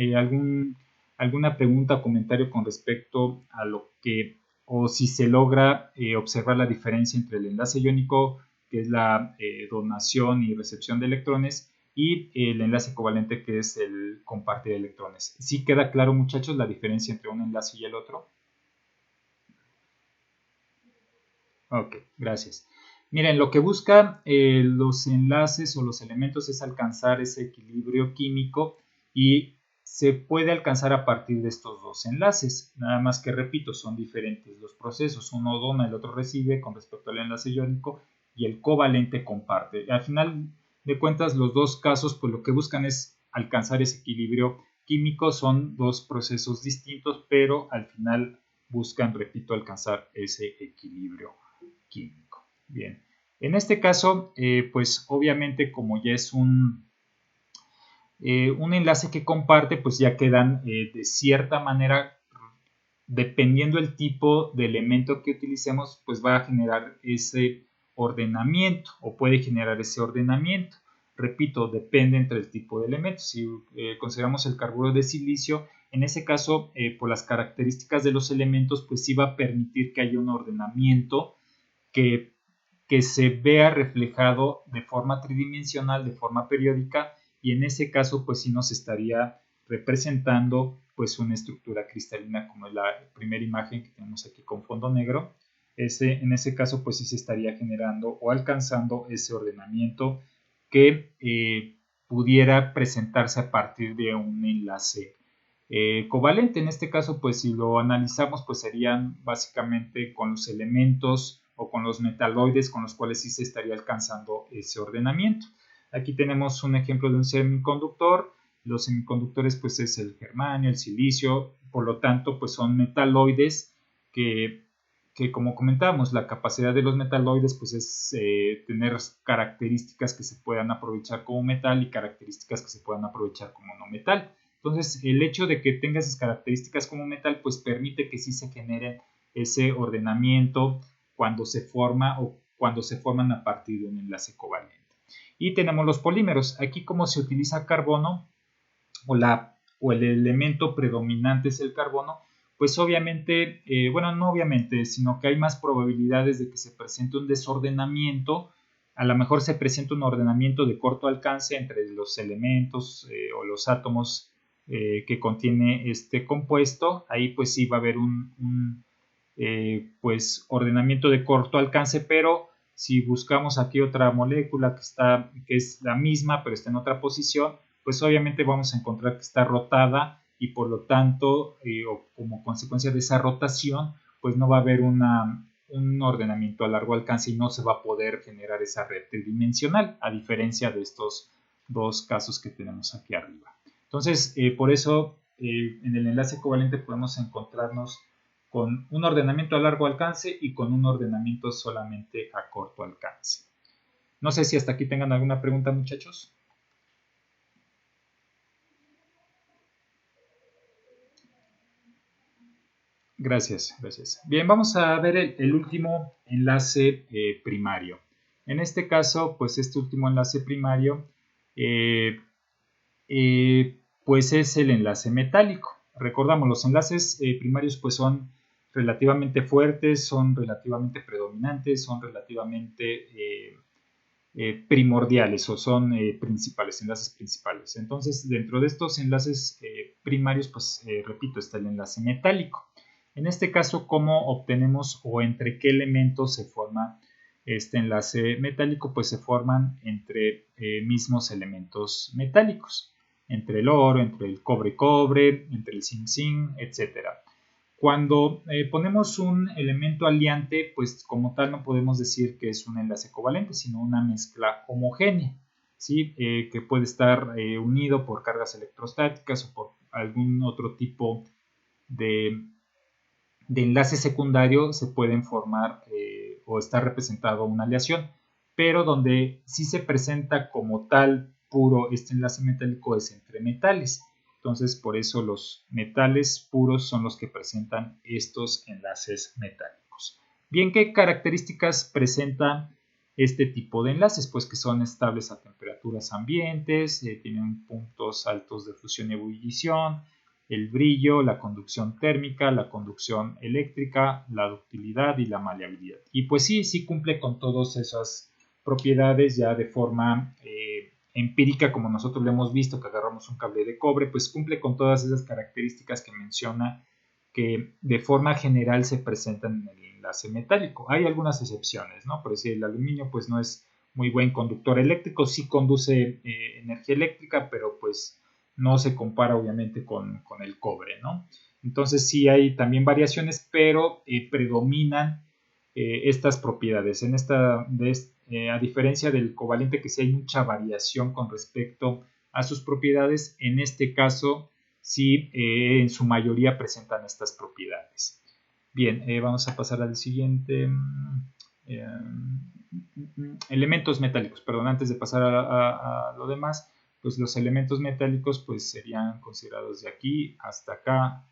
S1: alguna pregunta o comentario con respecto a lo que, o si se logra observar la diferencia entre el enlace iónico, que es la donación y recepción de electrones, y el enlace covalente, que es el compartir electrones. ¿Sí queda claro, muchachos, la diferencia entre un enlace y el otro? Ok, gracias. Miren, lo que buscan los enlaces o los elementos es alcanzar ese equilibrio químico, y se puede alcanzar a partir de estos 2 enlaces. Nada más que, repito, son diferentes los procesos. Uno dona, el otro recibe con respecto al enlace iónico, y el covalente comparte. Al final de cuentas, los 2 casos, pues lo que buscan es alcanzar ese equilibrio químico. Son 2 procesos distintos, pero al final buscan, repito, alcanzar ese equilibrio químico. Bien, en este caso, pues obviamente como ya es un enlace que comparte, pues ya quedan de cierta manera, dependiendo el tipo de elemento que utilicemos, pues va a generar ese ordenamiento o puede generar ese ordenamiento. Repito, depende entre el tipo de elemento. Si consideramos el carburo de silicio, en ese caso, por las características de los elementos, pues sí va a permitir que haya un ordenamiento que, que se vea reflejado de forma tridimensional, de forma periódica, y en ese caso pues sí nos estaría representando pues una estructura cristalina, como es la primera imagen que tenemos aquí con fondo negro. En ese caso pues sí se estaría generando o alcanzando ese ordenamiento que pudiera presentarse a partir de un enlace covalente. En este caso, pues si lo analizamos, pues serían básicamente con los elementos o con los metaloides con los cuales sí se estaría alcanzando ese ordenamiento. Aquí tenemos un ejemplo de un semiconductor. Los semiconductores pues es el germanio, el silicio, por lo tanto pues son metaloides que como comentábamos, la capacidad de los metaloides pues es tener características que se puedan aprovechar como metal y características que se puedan aprovechar como no metal. Entonces, el hecho de que tenga esas características como metal, pues permite que sí se genere ese ordenamiento cuando se forma o cuando se forman a partir de un enlace covalente. Y tenemos los polímeros. Aquí, como se utiliza carbono o el elemento predominante es el carbono, pues obviamente, bueno, no obviamente, sino que hay más probabilidades de que se presente un desordenamiento. A lo mejor se presenta un ordenamiento de corto alcance entre los elementos o los átomos que contiene este compuesto, ahí pues sí va a haber pues ordenamiento de corto alcance, pero si buscamos aquí otra molécula que es la misma pero está en otra posición, pues obviamente vamos a encontrar que está rotada y por lo tanto, o como consecuencia de esa rotación, pues no va a haber un ordenamiento a largo alcance y no se va a poder generar esa red tridimensional, a diferencia de estos dos casos que tenemos aquí arriba. Entonces, por eso en el enlace covalente podemos encontrarnos con un ordenamiento a largo alcance y con un ordenamiento solamente a corto alcance. No sé si hasta aquí tengan alguna pregunta, muchachos. Gracias, gracias. Bien, vamos a ver el último enlace primario. En este caso, pues este último enlace primario, pues es el enlace metálico. Recordamos, los enlaces primarios pues son relativamente fuertes, son relativamente predominantes, son relativamente primordiales o son principales, enlaces principales. Entonces, dentro de estos enlaces primarios, pues repito, está el enlace metálico. En este caso, ¿cómo obtenemos o entre qué elementos se forma este enlace metálico? Pues se forman entre mismos elementos metálicos, entre el oro, entre el cobre-cobre, entre el zinc-zinc, etc. Cuando ponemos un elemento aliante, pues como tal no podemos decir que es un enlace covalente, sino una mezcla homogénea, ¿sí? Que puede estar unido por cargas electrostáticas o por algún otro tipo de enlace secundario se pueden formar o está representado una aleación, pero donde sí se presenta como tal puro este enlace metálico es entre metales. Entonces, por eso los metales puros son los que presentan estos enlaces metálicos. Bien, ¿qué características presentan este tipo de enlaces? Pues que son estables a temperaturas ambientes, tienen puntos altos de fusión y ebullición, el brillo, la conducción térmica, la conducción eléctrica, la ductilidad y la maleabilidad. Y pues sí cumple con todas esas propiedades ya de forma empírica, como nosotros lo hemos visto, que agarramos un cable de cobre, pues cumple con todas esas características que menciona que de forma general se presentan en el enlace metálico. Hay algunas excepciones, ¿no? Por decir, el aluminio pues no es muy buen conductor eléctrico, sí conduce energía eléctrica, pero pues no se compara obviamente con el cobre, ¿no? Entonces sí hay también variaciones, pero predominan estas propiedades. A diferencia del covalente, que sí hay mucha variación con respecto a sus propiedades, en este caso sí en su mayoría presentan estas propiedades. Bien, vamos a pasar al siguiente. Elementos metálicos, perdón, antes de pasar a lo demás, pues los elementos metálicos pues serían considerados de aquí hasta acá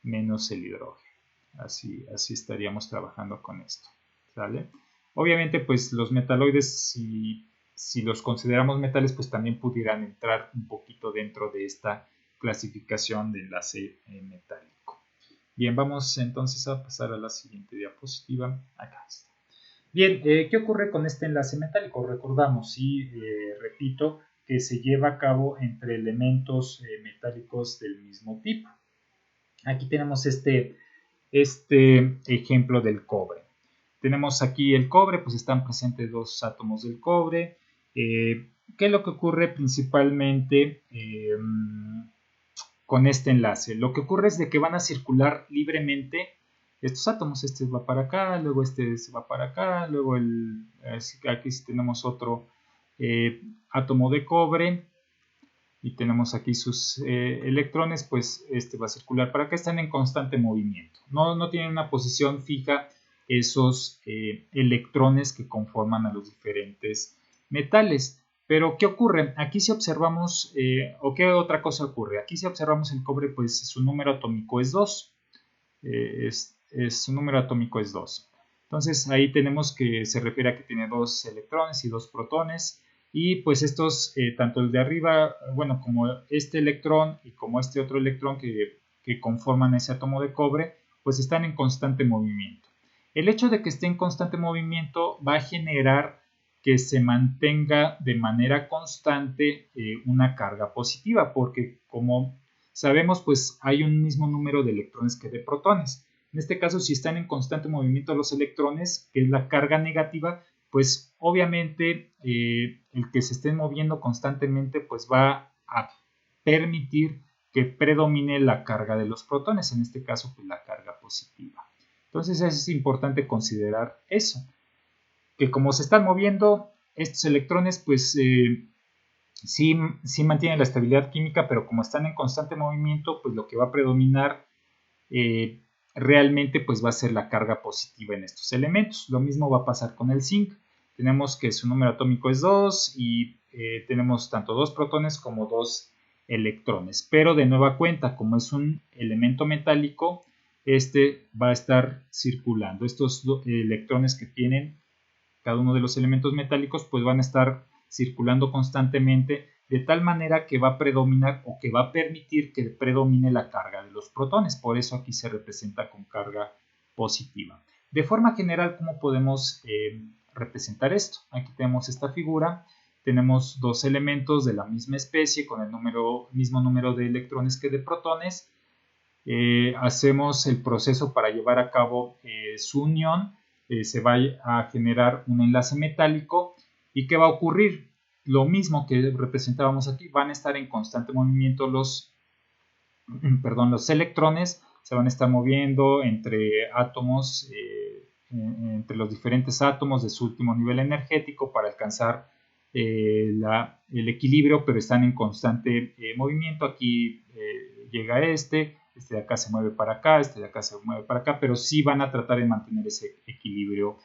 S1: menos el hidrógeno. Así estaríamos trabajando con esto, ¿sale? Obviamente pues los metaloides, si los consideramos metales, pues también pudieran entrar un poquito dentro de esta clasificación de enlace metálico. Bien, vamos entonces a pasar a la siguiente diapositiva. Acá está. Bien, ¿qué ocurre con este enlace metálico? Recordamos, y repito, que se lleva a cabo entre elementos metálicos del mismo tipo. Aquí tenemos este ejemplo del cobre. Tenemos aquí el cobre, pues están presentes dos átomos del cobre. ¿Qué es lo que ocurre principalmente con este enlace? Lo que ocurre es de que van a circular libremente estos átomos. Este va para acá, luego este se va para acá, luego aquí tenemos otro átomo de cobre y tenemos aquí sus electrones, pues este va a circular para acá, están en constante movimiento. No tienen una posición fija esos electrones que conforman a los diferentes metales. Pero, ¿qué ocurre? Aquí si observamos, o qué otra cosa ocurre, aquí si observamos el cobre, pues su número atómico es 2. Su número atómico es 2. Entonces ahí tenemos que se refiere a que tiene 2 electrones y 2 protones. Y pues estos, tanto el de arriba, bueno, como este electrón y como este otro electrón que conforman ese átomo de cobre, pues están en constante movimiento. El hecho de que esté en constante movimiento va a generar que se mantenga de manera constante una carga positiva, porque como sabemos pues hay un mismo número de electrones que de protones. En este caso, si están en constante movimiento los electrones, que es la carga negativa, pues obviamente el que se estén moviendo constantemente pues va a permitir que predomine la carga de los protones, en este caso pues la carga positiva. Entonces es importante considerar eso, que como se están moviendo estos electrones pues sí mantienen la estabilidad química, pero como están en constante movimiento pues lo que va a predominar realmente pues va a ser la carga positiva en estos elementos. Lo mismo va a pasar con el zinc. Tenemos que su número atómico es 2 y tenemos tanto 2 protones como 2 electrones. Pero de nueva cuenta, como es un elemento metálico, este va a estar circulando. Estos electrones que tienen cada uno de los elementos metálicos pues van a estar circulando constantemente de tal manera que va a predominar o que va a permitir que predomine la carga de los protones. Por eso aquí se representa con carga positiva. De forma general, ¿cómo podemos representar esto? Aquí tenemos esta figura. Tenemos dos elementos de la misma especie con el mismo número de electrones que de protones. Hacemos el proceso para llevar a cabo su unión. Se va a generar un enlace metálico. ¿Y qué va a ocurrir? Lo mismo que representábamos aquí, van a estar en constante movimiento los electrones, se van a estar moviendo entre átomos, entre los diferentes átomos de su último nivel energético para alcanzar el equilibrio, pero están en constante movimiento. Aquí llega este de acá se mueve para acá, este de acá se mueve para acá, pero sí van a tratar de mantener ese equilibrio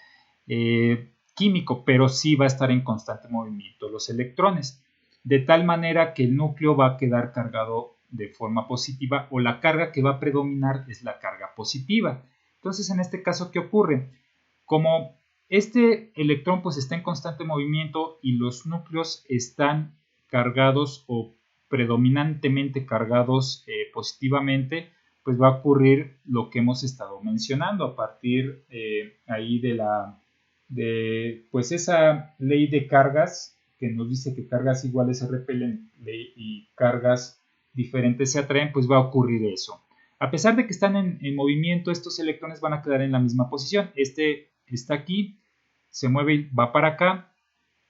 S1: químico, pero sí va a estar en constante movimiento los electrones, de tal manera que el núcleo va a quedar cargado de forma positiva o la carga que va a predominar es la carga positiva. Entonces, en este caso, ¿qué ocurre? Como este electrón pues está en constante movimiento y los núcleos están cargados o predominantemente cargados positivamente, pues va a ocurrir lo que hemos estado mencionando a partir ahí de pues esa ley de cargas que nos dice que cargas iguales se repelen y cargas diferentes se atraen, pues va a ocurrir eso. A pesar de que están en movimiento, estos electrones van a quedar en la misma posición. Este está aquí, se mueve y va para acá.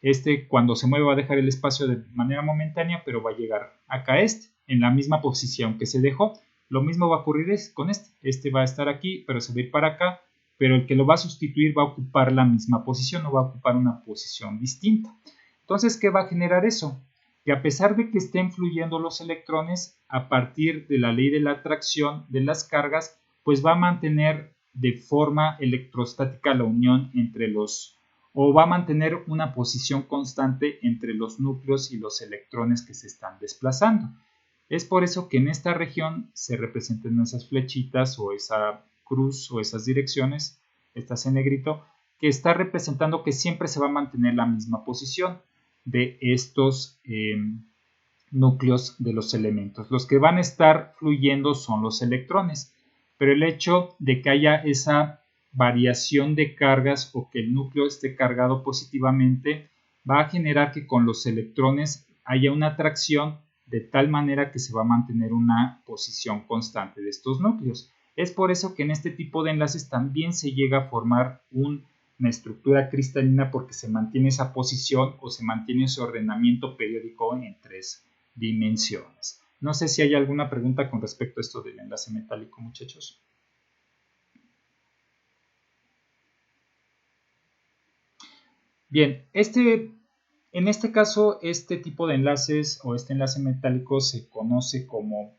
S1: Este cuando se mueve va a dejar el espacio de manera momentánea, pero va a llegar acá en la misma posición que se dejó. Lo mismo va a ocurrir con este. Este va a estar aquí, pero se va a ir para acá, pero el que lo va a sustituir va a ocupar la misma posición, no va a ocupar una posición distinta. Entonces, ¿qué va a generar eso? Que a pesar de que estén fluyendo los electrones, a partir de la ley de la atracción de las cargas, pues va a mantener de forma electrostática la unión entre o va a mantener una posición constante entre los núcleos y los electrones que se están desplazando. Es por eso que en esta región se representan esas flechitas o esa cruz o esas direcciones, estas en negrito, que está representando que siempre se va a mantener la misma posición de estos núcleos de los elementos. Los que van a estar fluyendo son los electrones, pero el hecho de que haya esa variación de cargas o que el núcleo esté cargado positivamente va a generar que con los electrones haya una atracción de tal manera que se va a mantener una posición constante de estos núcleos. Es por eso que en este tipo de enlaces también se llega a formar una estructura cristalina porque se mantiene esa posición o se mantiene ese ordenamiento periódico en 3 dimensiones. No sé si hay alguna pregunta con respecto a esto del enlace metálico, muchachos. Bien, en este caso, este tipo de enlaces o este enlace metálico se conoce como,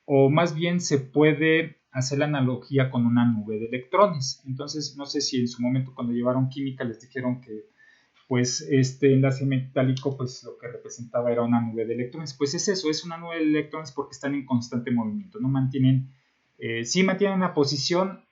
S1: o más bien se puede hacer la analogía con una nube de electrones. Entonces, no sé si en su momento cuando llevaron química les dijeron que pues este enlace metálico pues lo que representaba era una nube de electrones. Pues es eso, es una nube de electrones porque están en constante movimiento, no mantienen, sí mantienen una posición,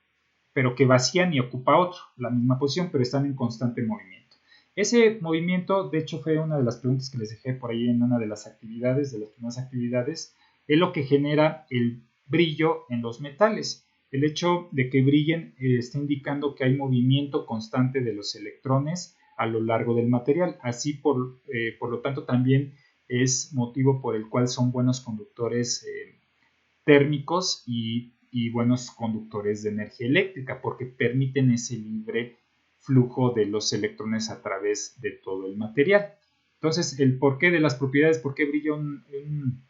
S1: pero que vacían y ocupa otro, la misma posición, pero están en constante movimiento. Ese movimiento, de hecho, fue una de las preguntas que les dejé por ahí en una de las actividades, de las primeras actividades, es lo que genera el brillo en los metales. El hecho de que brillen está indicando que hay movimiento constante de los electrones a lo largo del material. Así, por lo tanto, también es motivo por el cual son buenos conductores térmicos y buenos conductores de energía eléctrica, porque permiten ese libre flujo de los electrones a través de todo el material. Entonces, el porqué de las propiedades, por qué brilla un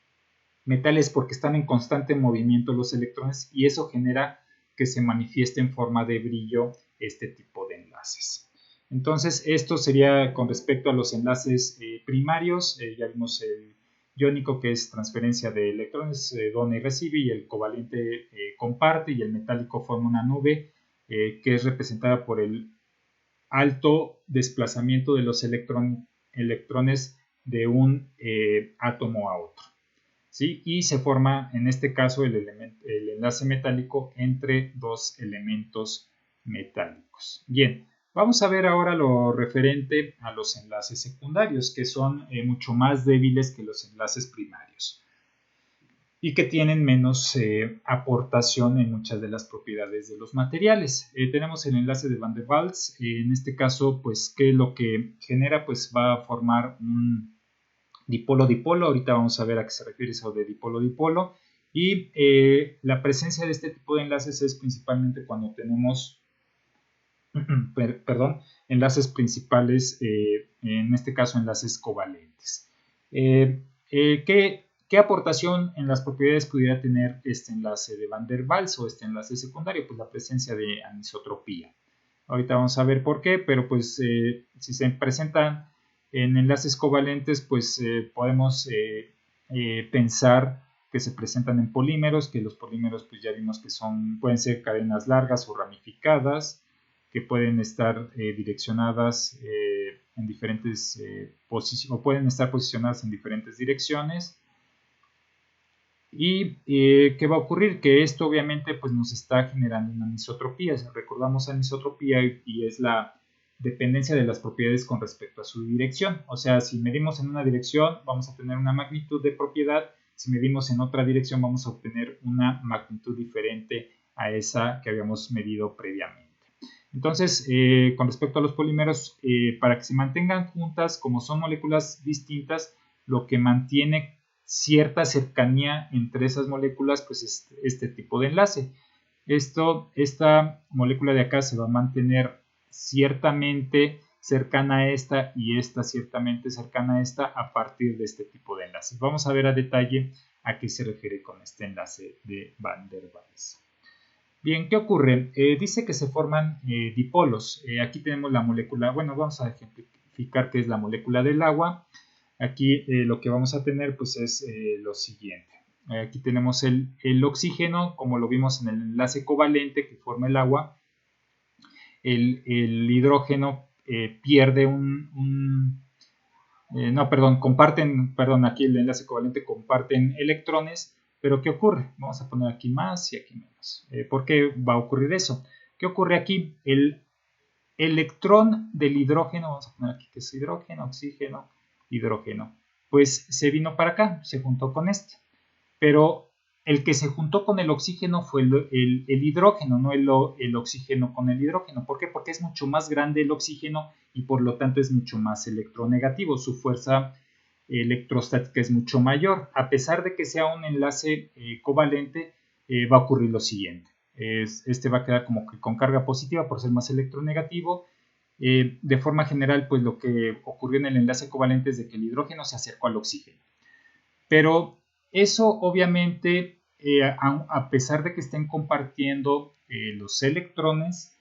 S1: metal, es porque están en constante movimiento los electrones y eso genera que se manifieste en forma de brillo este tipo de enlaces. Entonces, esto sería con respecto a los enlaces primarios. Ya vimos el iónico, que es transferencia de electrones, dona y recibe, y el covalente comparte, y el metálico forma una nube que es representada por el alto desplazamiento de los electrones de un átomo a otro. ¿Sí? Y se forma en este caso el enlace metálico entre dos elementos metálicos. Bien, vamos a ver ahora lo referente a los enlaces secundarios, que son mucho más débiles que los enlaces primarios y que tienen menos aportación en muchas de las propiedades de los materiales. Tenemos el enlace de Van der Waals. En este caso, pues, ¿qué es lo que genera? Pues va a formar un dipolo-dipolo. Ahorita vamos a ver a qué se refiere eso de dipolo-dipolo. Y la presencia de este tipo de enlaces es principalmente cuando tenemos enlaces principales, en este caso enlaces covalentes. ¿Qué aportación en las propiedades pudiera tener este enlace de Van der Waals o este enlace secundario? Pues la presencia de anisotropía. Ahorita vamos a ver por qué, pero pues si se presentan en enlaces covalentes, pues podemos pensar que se presentan en polímeros, que los polímeros pues ya vimos que pueden ser cadenas largas o ramificadas, que pueden estar direccionadas en diferentes posiciones, o pueden estar posicionadas en diferentes direcciones. ¿Y qué va a ocurrir? Que esto obviamente pues, nos está generando una anisotropía. Recordamos anisotropía y es la dependencia de las propiedades con respecto a su dirección. O sea, si medimos en una dirección vamos a tener una magnitud de propiedad, si medimos en otra dirección vamos a obtener una magnitud diferente a esa que habíamos medido previamente. Entonces, con respecto a los polímeros, para que se mantengan juntas, como son moléculas distintas, lo que mantiene cierta cercanía entre esas moléculas, pues es este tipo de enlace. Esta molécula de acá se va a mantener ciertamente cercana a esta y esta ciertamente cercana a esta a partir de este tipo de enlace. Vamos a ver a detalle a qué se refiere con este enlace de Van der Waals. Bien, ¿qué ocurre? Dice que se forman dipolos. Aquí tenemos la molécula, bueno, vamos a ejemplificar qué es la molécula del agua. Aquí lo que vamos a tener pues es lo siguiente. Aquí tenemos el oxígeno, como lo vimos en el enlace covalente que forma el agua. El hidrógeno pierde aquí el enlace covalente comparten electrones, pero ¿qué ocurre? Vamos a poner aquí más y aquí menos. ¿Por qué va a ocurrir eso? ¿Qué ocurre aquí? El electrón del hidrógeno, vamos a poner aquí que es hidrógeno, oxígeno, hidrógeno, pues se vino para acá, se juntó con este, pero el que se juntó con el oxígeno fue el hidrógeno, no el oxígeno con el hidrógeno. ¿Por qué? Porque es mucho más grande el oxígeno y por lo tanto es mucho más electronegativo, su fuerza electrostática es mucho mayor. A pesar de que sea un enlace covalente, va a ocurrir lo siguiente. Este va a quedar como que con carga positiva por ser más electronegativo. De forma general, pues lo que ocurrió en el enlace covalente es de que el hidrógeno se acercó al oxígeno. Pero eso obviamente, a pesar de que estén compartiendo los electrones,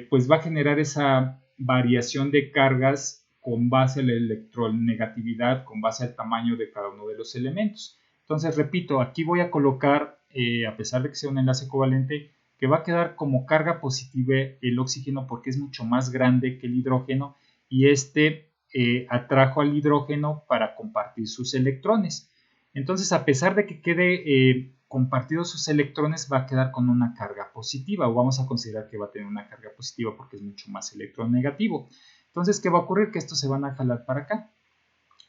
S1: pues va a generar esa variación de cargas con base a la electronegatividad, con base al tamaño de cada uno de los elementos. Entonces, repito, aquí voy a colocar, a pesar de que sea un enlace covalente, que va a quedar como carga positiva el oxígeno porque es mucho más grande que el hidrógeno y este atrajo al hidrógeno para compartir sus electrones. Entonces, a pesar de que quede compartidos sus electrones, va a quedar con una carga positiva, o vamos a considerar que va a tener una carga positiva porque es mucho más electronegativo. Entonces, ¿qué va a ocurrir? Que estos se van a jalar para acá.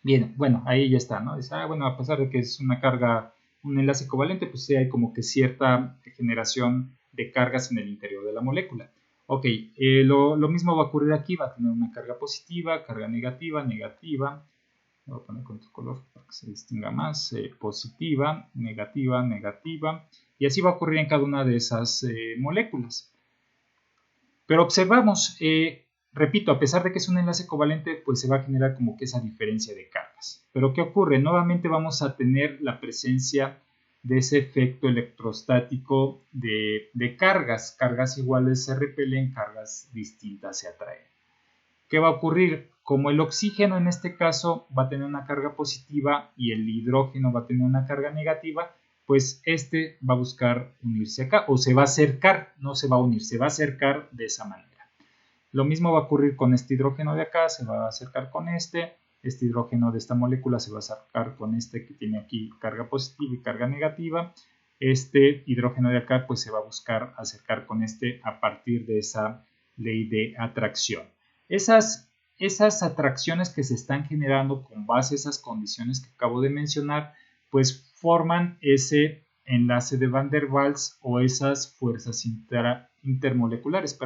S1: Bien, bueno, ahí ya está, ¿no? Dice, bueno, a pesar de que es una carga, un enlace covalente, pues sí hay como que cierta generación de cargas en el interior de la molécula. Ok, lo mismo va a ocurrir aquí, va a tener una carga positiva, carga negativa, negativa, Voy a poner con otro color para que se distinga más, positiva, negativa, negativa, y así va a ocurrir en cada una de esas moléculas. Pero observamos, repito, a pesar de que es un enlace covalente, pues se va a generar como que esa diferencia de cargas. Pero ¿qué ocurre? Nuevamente vamos a tener la presencia de ese efecto electrostático de cargas. Cargas iguales se repelen, cargas distintas se atraen. ¿Qué va a ocurrir? Como el oxígeno en este caso va a tener una carga positiva y el hidrógeno va a tener una carga negativa, pues este va a buscar unirse acá o se va a acercar, no se va a unir, se va a acercar de esa manera. Lo mismo va a ocurrir con este hidrógeno de acá, se va a acercar con este hidrógeno de esta molécula se va a acercar con este que tiene aquí carga positiva y carga negativa. Este hidrógeno de acá pues se va a buscar acercar con este a partir de esa ley de atracción. Esas atracciones que se están generando con base a esas condiciones que acabo de mencionar, pues forman ese enlace de Van der Waals o esas fuerzas intermoleculares,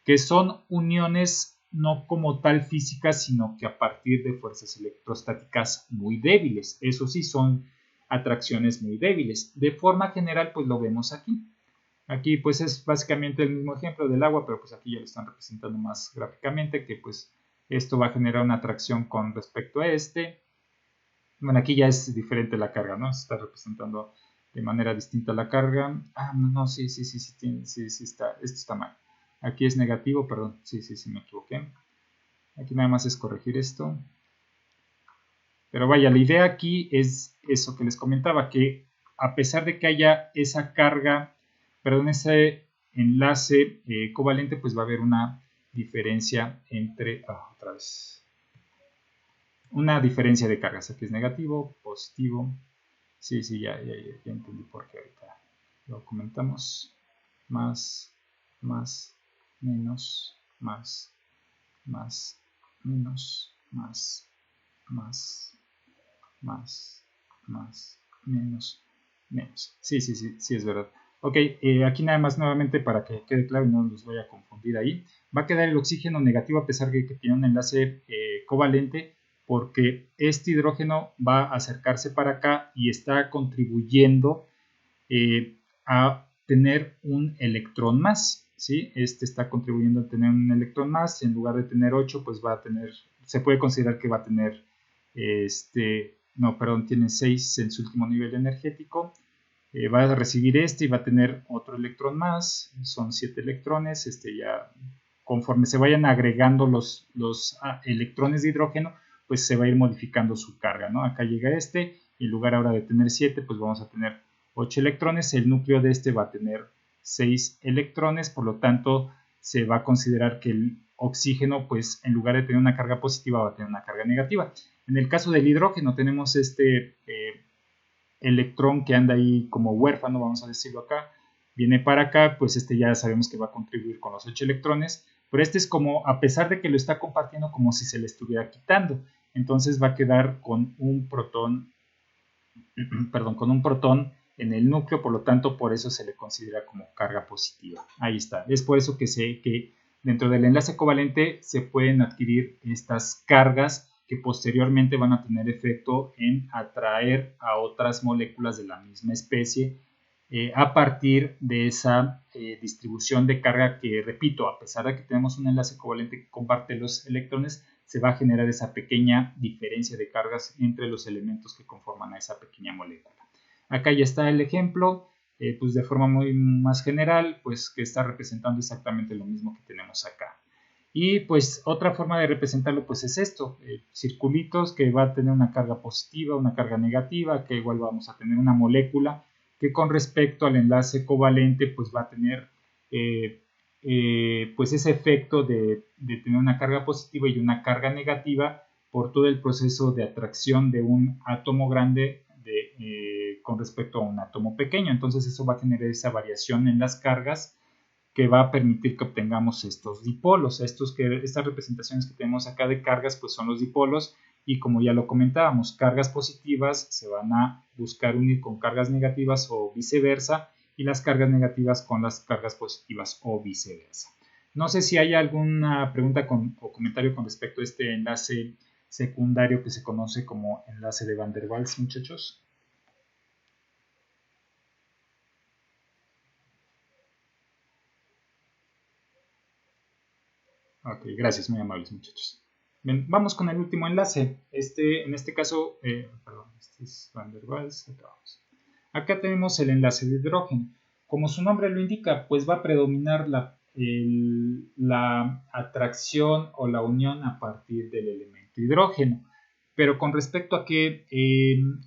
S1: que son uniones no como tal físicas, sino que a partir de fuerzas electrostáticas muy débiles. Eso sí, son atracciones muy débiles. De forma general, pues lo vemos aquí. Aquí pues es básicamente el mismo ejemplo del agua, pero pues aquí ya lo están representando más gráficamente, que pues esto va a generar una atracción con respecto a este. Bueno, aquí ya es diferente la carga, ¿no? Se está representando de manera distinta la carga. Ah, no, sí, está, esto está mal. Aquí es negativo, perdón, sí, me equivoqué. Aquí nada más es corregir esto. Pero vaya, la idea aquí es eso que les comentaba, que a pesar de que haya esa carga, perdón, ese enlace covalente, pues va a haber una diferencia entre, otra vez, una diferencia de cargas. Aquí es negativo, positivo. Sí, ya entendí por qué ahorita lo comentamos. Más, menos, más, menos, más, menos. Sí, es verdad. Ok, aquí nada más nuevamente para que quede claro y no los voy a confundir ahí. Va a quedar el oxígeno negativo a pesar de que tiene un enlace covalente, porque este hidrógeno va a acercarse para acá y está contribuyendo a tener un electrón más, ¿sí? Este está contribuyendo a tener un electrón más, en lugar de tener 8, pues va a tener, se puede considerar que va a tener, tiene 6 en su último nivel energético, va a recibir este y va a tener otro electrón más, son 7 electrones, ya conforme se vayan agregando los electrones de hidrógeno, pues se va a ir modificando su carga, ¿no? Acá llega este, y en lugar ahora de tener 7, pues vamos a tener 8 electrones, el núcleo de este va a tener 6 electrones, por lo tanto se va a considerar que el oxígeno, pues en lugar de tener una carga positiva, va a tener una carga negativa. En el caso del hidrógeno tenemos este electrón que anda ahí como huérfano, vamos a decirlo acá, viene para acá, pues ya sabemos que va a contribuir con los 8 electrones, pero este es como, a pesar de que lo está compartiendo, como si se le estuviera quitando, entonces va a quedar con un protón, en el núcleo, por lo tanto, por eso se le considera como carga positiva. Ahí está. Es por eso que dentro del enlace covalente se pueden adquirir estas cargas que posteriormente van a tener efecto en atraer a otras moléculas de la misma especie a partir de esa distribución de carga que, repito, a pesar de que tenemos un enlace covalente que comparte los electrones, se va a generar esa pequeña diferencia de cargas entre los elementos que conforman a esa pequeña molécula. Acá ya está el ejemplo, pues de forma muy más general, pues que está representando exactamente lo mismo que tenemos acá. Y pues otra forma de representarlo pues es esto, circulitos que va a tener una carga positiva, una carga negativa, que igual vamos a tener una molécula que con respecto al enlace covalente pues va a tener pues ese efecto de tener una carga positiva y una carga negativa por todo el proceso de atracción de un átomo grande con respecto a un átomo pequeño. Entonces eso va a generar esa variación en las cargas que va a permitir que obtengamos estos dipolos. Estas representaciones que tenemos acá de cargas pues son los dipolos, y como ya lo comentábamos, cargas positivas se van a buscar unir con cargas negativas o viceversa, y las cargas negativas con las cargas positivas o viceversa. No sé si hay alguna pregunta o comentario con respecto a este enlace secundario que se conoce como enlace de Van der Waals, muchachos? Ok, gracias, muy amables, muchachos. Bien, vamos con el último enlace. En este caso, perdón, este es Van der Waals. Acá tenemos el enlace de hidrógeno. Como su nombre lo indica, pues va a predominar la atracción o la unión a partir del elemento hidrógeno. Pero con respecto a qué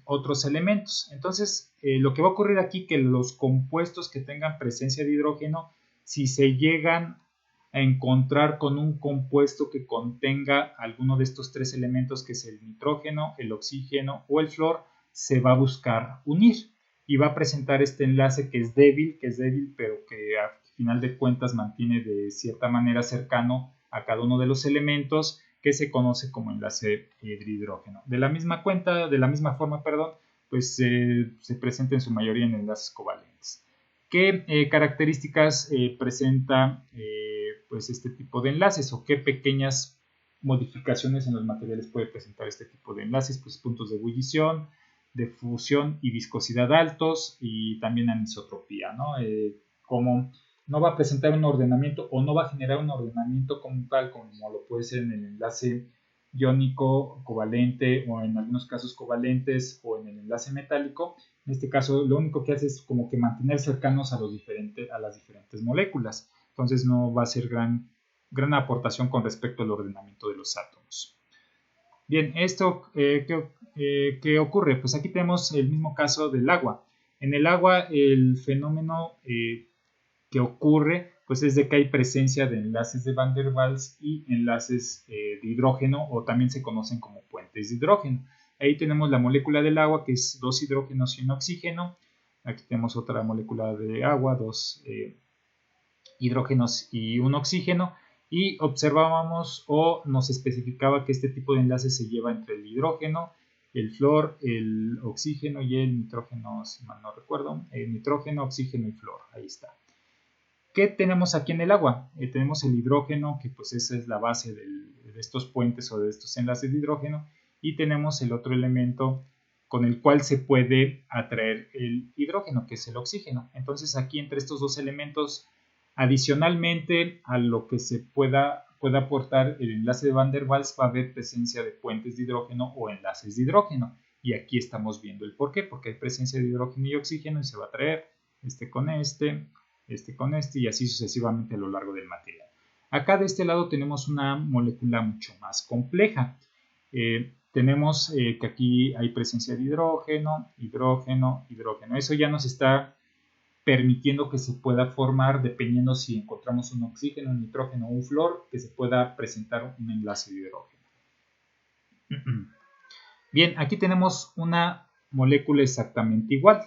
S1: otros elementos. Entonces, lo que va a ocurrir aquí que los compuestos que tengan presencia de hidrógeno, si se llegan a encontrar con un compuesto que contenga alguno de estos tres elementos, que es el nitrógeno, el oxígeno o el flúor, se va a buscar unir y va a presentar este enlace que es débil, pero que a final de cuentas mantiene de cierta manera cercano a cada uno de los elementos, que se conoce como enlace de hidrógeno. De la misma forma, pues se presenta en su mayoría en enlaces covalentes. ¿Qué características presenta pues este tipo de enlaces, o qué pequeñas modificaciones en los materiales puede presentar este tipo de enlaces? Pues puntos de ebullición, de fusión y viscosidad altos, y también anisotropía, ¿no? Como no va a presentar un ordenamiento o no va a generar un ordenamiento como tal, como lo puede ser en el enlace iónico covalente, o en algunos casos covalentes, o en el enlace metálico. En este caso, lo único que hace es como que mantener cercanos a las diferentes moléculas. Entonces no va a ser gran aportación con respecto al ordenamiento de los átomos. Bien, esto, ¿qué ocurre? Pues aquí tenemos el mismo caso del agua. En el agua, el fenómeno que ocurre pues es de que hay presencia de enlaces de Van der Waals y enlaces de hidrógeno, o también se conocen como puentes de hidrógeno. Ahí tenemos la molécula del agua, que es 2 hidrógenos y un oxígeno. Aquí tenemos otra molécula de agua, 2 hidrógenos y un oxígeno, y observábamos o nos especificaba que este tipo de enlace se lleva entre el hidrógeno, el flúor, el oxígeno y el nitrógeno, si mal no recuerdo, el nitrógeno, oxígeno y flúor. Ahí está. ¿Qué tenemos aquí en el agua? Tenemos el hidrógeno, que pues esa es la base de estos puentes o de estos enlaces de hidrógeno, y tenemos el otro elemento con el cual se puede atraer el hidrógeno, que es el oxígeno. Entonces aquí entre estos dos elementos, adicionalmente a lo que se pueda aportar el enlace de Van der Waals, va a haber presencia de puentes de hidrógeno o enlaces de hidrógeno. Y aquí estamos viendo el por qué, porque hay presencia de hidrógeno y oxígeno y se va a atraer este con este con este, y así sucesivamente a lo largo del material. Acá de este lado tenemos una molécula mucho más compleja. Tenemos que aquí hay presencia de hidrógeno, hidrógeno, hidrógeno. Eso ya nos está permitiendo que se pueda formar, dependiendo si encontramos un oxígeno, un nitrógeno o un flúor, que se pueda presentar un enlace de hidrógeno. Bien, aquí tenemos una molécula exactamente igual,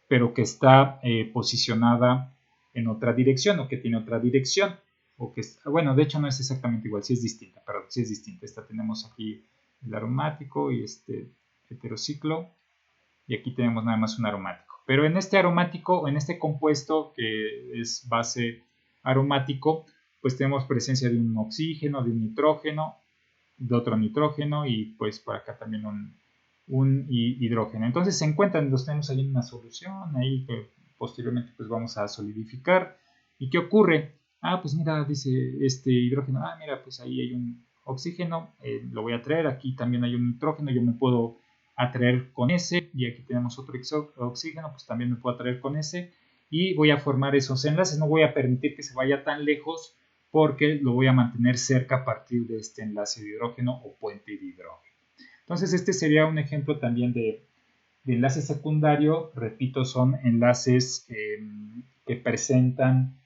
S1: pero que está posicionada en otra dirección, o que tiene otra dirección, o que bueno, de hecho no es exactamente igual, sí es distinta, perdón, sí es distinta. Esta tenemos aquí el aromático y este heterociclo, y aquí tenemos nada más un aromático. Pero en este aromático, o en este compuesto que es base aromático, pues tenemos presencia de un oxígeno, de un nitrógeno, de otro nitrógeno, y pues por acá también un hidrógeno. Entonces se encuentran, los tenemos ahí en una solución, ahí que posteriormente pues vamos a solidificar. ¿Y qué ocurre? Ah, pues mira, dice este hidrógeno, ah, mira, pues ahí hay un oxígeno, lo voy a traer, aquí también hay un nitrógeno, yo me puedo atraer con ese, y aquí tenemos otro oxígeno, pues también me puedo atraer con ese, y voy a formar esos enlaces. No voy a permitir que se vaya tan lejos, porque lo voy a mantener cerca a partir de este enlace de hidrógeno o puente de hidrógeno. Entonces este sería un ejemplo también de enlace secundario. Repito, son enlaces que presentan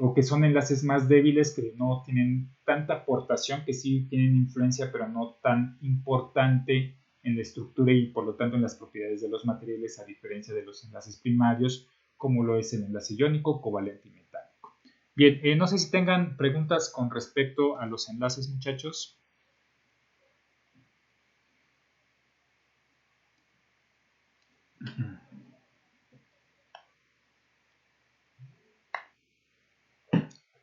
S1: o que son enlaces más débiles, que no tienen tanta aportación, que sí tienen influencia, pero no tan importante en la estructura y por lo tanto en las propiedades de los materiales, a diferencia de los enlaces primarios, como lo es el enlace iónico, covalente y metálico. Bien, no sé si tengan preguntas con respecto a los enlaces, muchachos.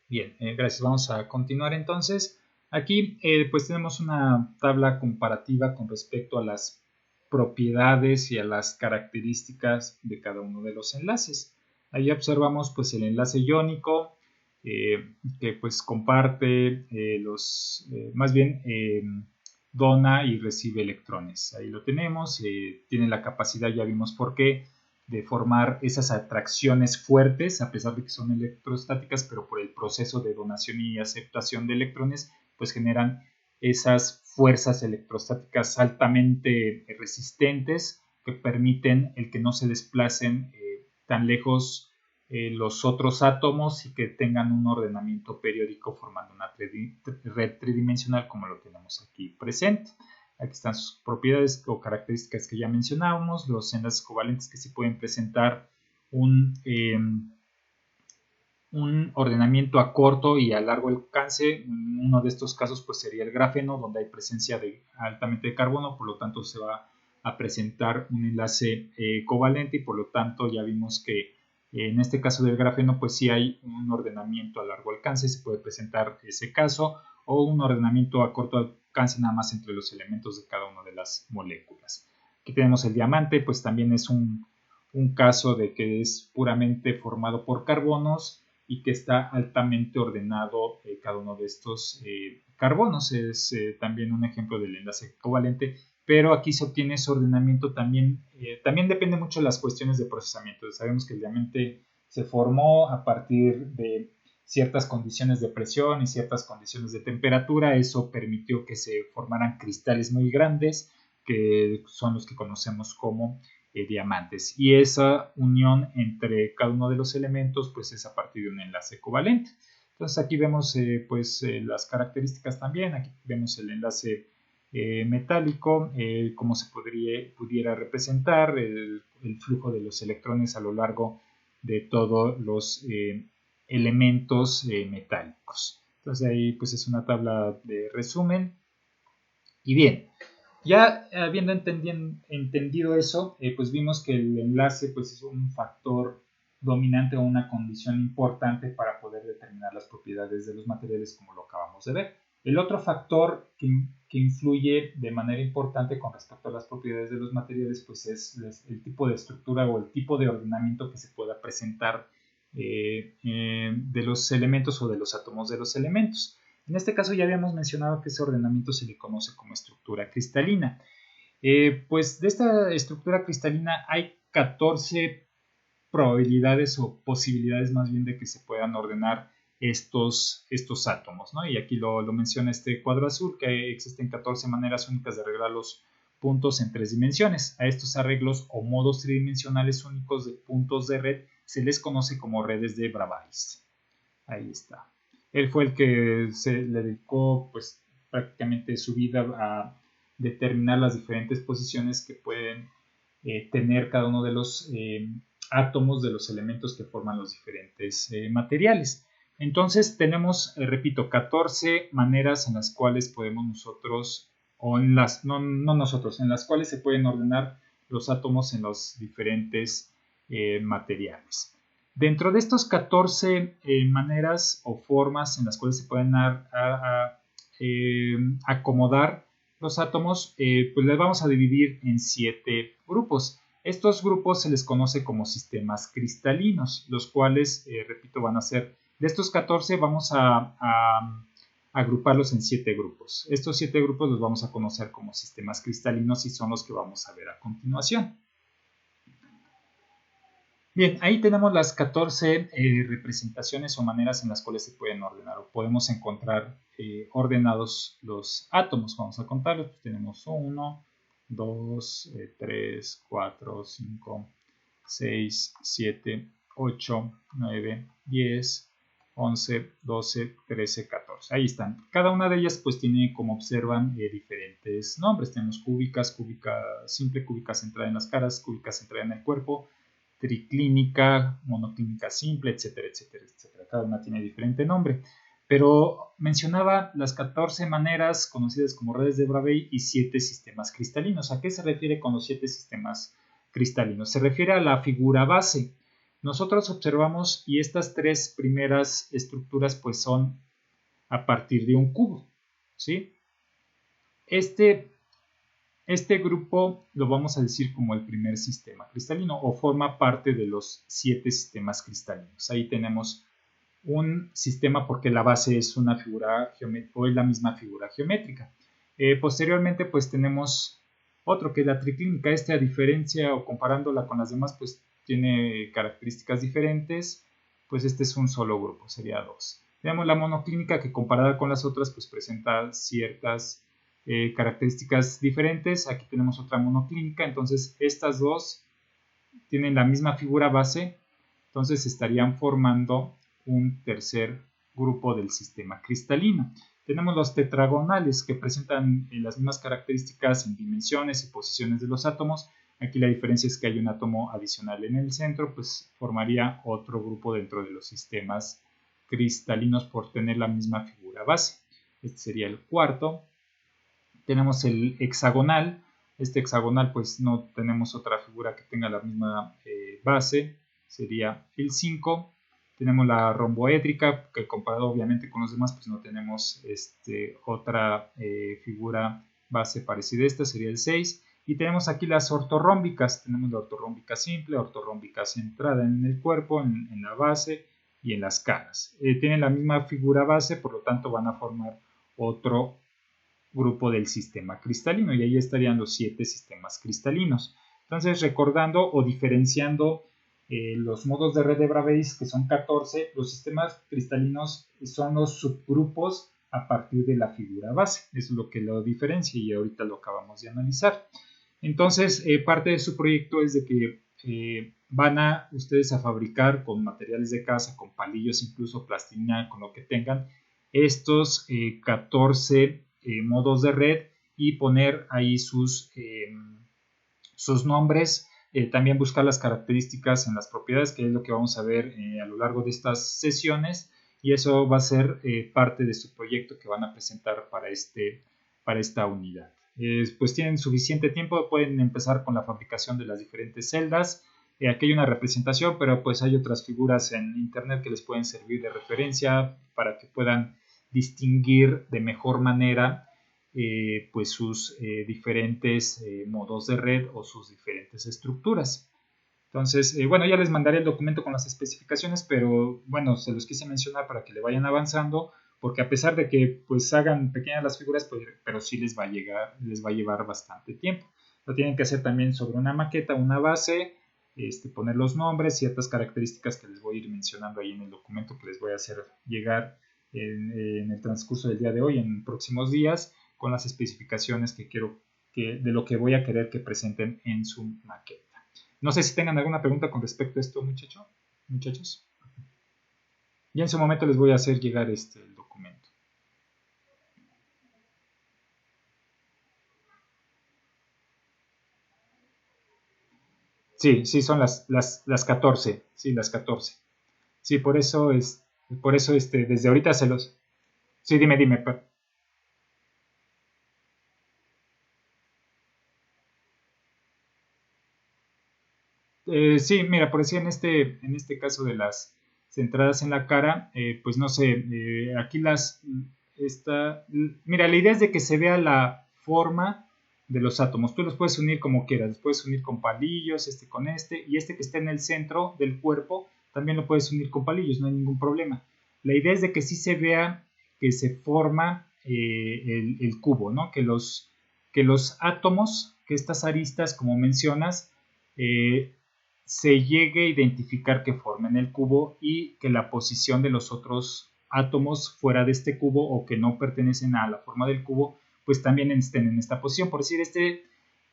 S1: Bien, gracias. Vamos a continuar entonces. Aquí pues tenemos una tabla comparativa con respecto a las propiedades y a las características de cada uno de los enlaces. Ahí observamos pues el enlace iónico que pues comparte más bien dona y recibe electrones. Ahí lo tenemos, tiene la capacidad, ya vimos por qué, de formar esas atracciones fuertes, a pesar de que son electrostáticas, pero por el proceso de donación y aceptación de electrones, pues generan esas fuerzas electrostáticas altamente resistentes que permiten el que no se desplacen tan lejos los otros átomos y que tengan un ordenamiento periódico formando una red tridimensional como lo tenemos aquí presente. Aquí están sus propiedades o características que ya mencionábamos, los enlaces covalentes que sí pueden presentar un ordenamiento a corto y a largo alcance. Uno de estos casos pues sería el grafeno, donde hay presencia altamente de carbono, por lo tanto se va a presentar un enlace covalente y por lo tanto ya vimos que en este caso del grafeno pues sí hay un ordenamiento a largo alcance, se puede presentar ese caso, o un ordenamiento a corto alcance nada más entre los elementos de cada una de las moléculas. Aquí tenemos el diamante, pues también es un caso de que es puramente formado por carbonos y que está altamente ordenado cada uno de estos carbonos. Es también un ejemplo del enlace covalente, pero aquí se obtiene ese ordenamiento también. También depende mucho de las cuestiones de procesamiento. Sabemos que el diamante se formó a partir de ciertas condiciones de presión y ciertas condiciones de temperatura. Eso permitió que se formaran cristales muy grandes, que son los que conocemos como diamantes, y esa unión entre cada uno de los elementos pues es a partir de un enlace covalente. Entonces aquí vemos las características también. Aquí vemos el enlace metálico, cómo se pudiera representar el flujo de los electrones a lo largo de todos los elementos metálicos. Entonces ahí pues es una tabla de resumen. Y bien, ya habiendo entendido eso, pues vimos que el enlace pues, es un factor dominante o una condición importante para poder determinar las propiedades de los materiales, como lo acabamos de ver. El otro factor que influye de manera importante con respecto a las propiedades de los materiales pues es el tipo de estructura o el tipo de ordenamiento que se pueda presentar de los elementos o de los átomos de los elementos. En este caso ya habíamos mencionado que ese ordenamiento se le conoce como estructura cristalina. Pues de esta estructura cristalina hay 14 probabilidades o posibilidades más bien de que se puedan ordenar estos átomos, ¿no? Y aquí lo menciona este cuadro azul, que existen 14 maneras únicas de arreglar los puntos en 3 dimensiones. A estos arreglos o modos tridimensionales únicos de puntos de red se les conoce como redes de Bravais. Ahí está. Él fue el que se le dedicó pues prácticamente su vida a determinar las diferentes posiciones que pueden tener cada uno de los átomos de los elementos que forman los diferentes materiales. Entonces tenemos, repito, 14 maneras en las cuales podemos nosotros, o en las, no nosotros, en las cuales se pueden ordenar los átomos en los diferentes materiales. Dentro de estos 14 maneras o formas en las cuales se pueden acomodar los átomos, pues les vamos a dividir en 7 grupos. Estos grupos se les conoce como sistemas cristalinos, los cuales, repito, van a ser, de estos 14 vamos a agruparlos en 7 grupos. Estos 7 grupos los vamos a conocer como sistemas cristalinos y son los que vamos a ver a continuación. Bien, ahí tenemos las 14 representaciones o maneras en las cuales se pueden ordenar o podemos encontrar ordenados los átomos. Vamos a contarlos. Pues tenemos 1, 2, 3, 4, 5, 6, 7, 8, 9, 10, 11, 12, 13, 14. Ahí están. Cada una de ellas pues tiene, como observan, diferentes nombres. Tenemos cúbicas, cúbica simple, cúbica centrada en las caras, cúbica centrada en el cuerpo, triclínica, monoclínica simple, etcétera, etcétera, etcétera. Cada una tiene diferente nombre. Pero mencionaba las 14 maneras conocidas como redes de Bravais y 7 sistemas cristalinos. ¿A qué se refiere con los 7 sistemas cristalinos? Se refiere a la figura base. Nosotros observamos y estas 3 primeras estructuras pues son a partir de un cubo. ¿sí? Este grupo lo vamos a decir como el primer sistema cristalino o forma parte de los 7 sistemas cristalinos. Ahí tenemos un sistema porque la base es una figura geométrica o es la misma figura geométrica. Posteriormente pues tenemos otro que es la triclínica. A diferencia o comparándola con las demás pues tiene características diferentes. Pues este es un solo grupo, sería 2. Tenemos la monoclínica que comparada con las otras pues presenta ciertas características diferentes. Aquí tenemos otra monoclínica, entonces estas dos tienen la misma figura base, entonces estarían formando un tercer grupo del sistema cristalino. Tenemos los tetragonales que presentan las mismas características en dimensiones y posiciones de los átomos. Aquí la diferencia es que hay un átomo adicional en el centro, pues formaría otro grupo dentro de los sistemas cristalinos por tener la misma figura base. Este sería el cuarto. Tenemos el hexagonal. Este hexagonal pues no tenemos otra figura que tenga la misma base, sería el 5. Tenemos la romboédrica, que comparado obviamente con los demás pues no tenemos otra figura base parecida a esta, sería el 6. Y tenemos aquí las ortorrómbicas. Tenemos la ortorrómbica simple, ortorrómbica centrada en el cuerpo, en la base y en las caras. Tienen la misma figura base, por lo tanto van a formar otro grupo del sistema cristalino y ahí estarían los 7 sistemas cristalinos. Entonces, recordando o diferenciando los modos de red de Bravais, que son 14, los sistemas cristalinos son los subgrupos a partir de la figura base. Eso es lo que lo diferencia y ahorita lo acabamos de analizar. Entonces, parte de su proyecto es de que van a ustedes a fabricar con materiales de casa, con palillos, incluso plastilina, con lo que tengan, estos 14 modos de red y poner ahí sus nombres. También buscar las características en las propiedades, que es lo que vamos a ver a lo largo de estas sesiones, y eso va a ser parte de su proyecto que van a presentar para esta unidad. Pues tienen suficiente tiempo, pueden empezar con la fabricación de las diferentes celdas. Aquí hay una representación, pero pues hay otras figuras en internet que les pueden servir de referencia para que puedan distinguir de mejor manera pues sus diferentes modos de red o sus diferentes estructuras. Entonces, bueno, ya les mandaré el documento con las especificaciones, pero bueno, se los quise mencionar para que le vayan avanzando, porque a pesar de que pues hagan pequeñas las figuras, pues, pero sí les va a llevar bastante tiempo. Lo tienen que hacer también sobre una maqueta, una base, poner los nombres, ciertas características que les voy a ir mencionando ahí en el documento que les voy a hacer llegar en el transcurso del día de hoy, en próximos días, con las especificaciones de lo que voy a querer que presenten en su maqueta. No sé si tengan alguna pregunta con respecto a esto, muchachos. Ya en su momento les voy a hacer llegar el documento. Sí, son las 14. Sí, las 14. Sí, por eso desde ahorita se los... Sí, dime. Sí, mira, por decir en este caso de las centradas en la cara, pues no sé, aquí mira, la idea es de que se vea la forma de los átomos. Tú los puedes unir como quieras, los puedes unir con palillos, con y que está en el centro del cuerpo, también lo puedes unir con palillos, no hay ningún problema. La idea es de que sí se vea que se forma el cubo, ¿no? Que los átomos, que estas aristas, como mencionas, se llegue a identificar que formen el cubo y que la posición de los otros átomos fuera de este cubo o que no pertenecen a la forma del cubo, pues también estén en esta posición. Por decir,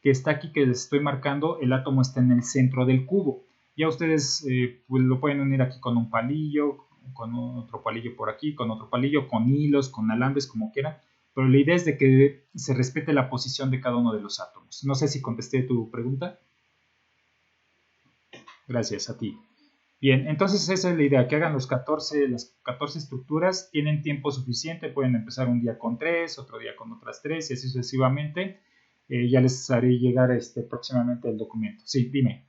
S1: que está aquí, que les estoy marcando, el átomo está en el centro del cubo. Ya ustedes pues lo pueden unir aquí con un palillo, con otro palillo por aquí, con otro palillo, con hilos, con alambres, como quieran. Pero la idea es de que se respete la posición de cada uno de los átomos. No sé si contesté tu pregunta. Gracias a ti. Bien, entonces esa es la idea, que hagan las 14 estructuras, tienen tiempo suficiente, pueden empezar un día con 3, otro día con otras 3 y así sucesivamente. Ya les haré llegar próximamente el documento. Sí, dime.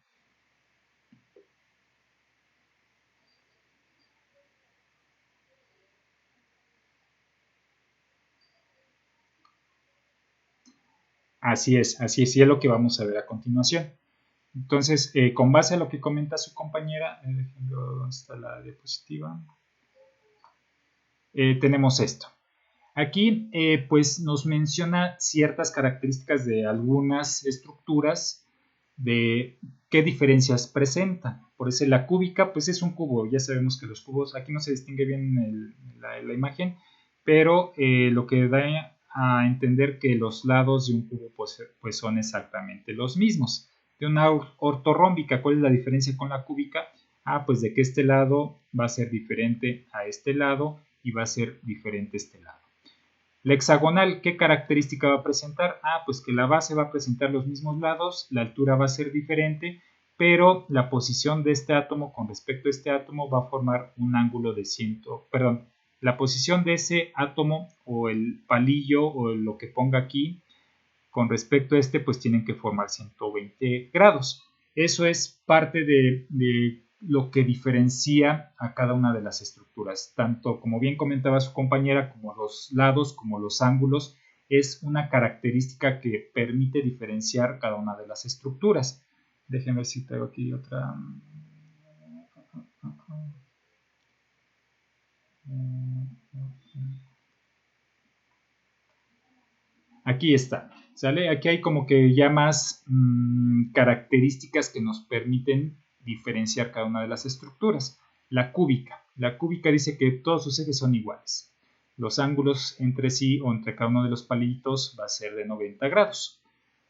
S1: Así es, y es lo que vamos a ver a continuación. Entonces, con base a lo que comenta su compañera, ¿dónde está la diapositiva? Tenemos esto. Aquí, pues nos menciona ciertas características de algunas estructuras, de qué diferencias presentan. Por eso la cúbica, pues es un cubo. Ya sabemos que los cubos, aquí no se distingue bien la imagen, pero lo que da a entender que los lados de un cubo pues son exactamente los mismos. De una ortorrómbica, ¿cuál es la diferencia con la cúbica? Pues de que este lado va a ser diferente a este lado y va a ser diferente este lado. La hexagonal, ¿qué característica va a presentar? Pues que la base va a presentar los mismos lados, la altura va a ser diferente, pero la posición de este átomo con respecto a este átomo va a formar un ángulo de la posición de ese átomo o el palillo o lo que ponga aquí con respecto a este, pues tienen que formar 120 grados. Eso es parte de lo que diferencia a cada una de las estructuras. Tanto, como bien comentaba su compañera, como los lados, como los ángulos, es una característica que permite diferenciar cada una de las estructuras. Déjenme ver si traigo aquí otra. Aquí está, ¿sale? Aquí hay como que ya más características que nos permiten diferenciar cada una de las estructuras. La cúbica dice que todos sus ejes son iguales. Los ángulos entre sí o entre cada uno de los palillitos va a ser de 90 grados.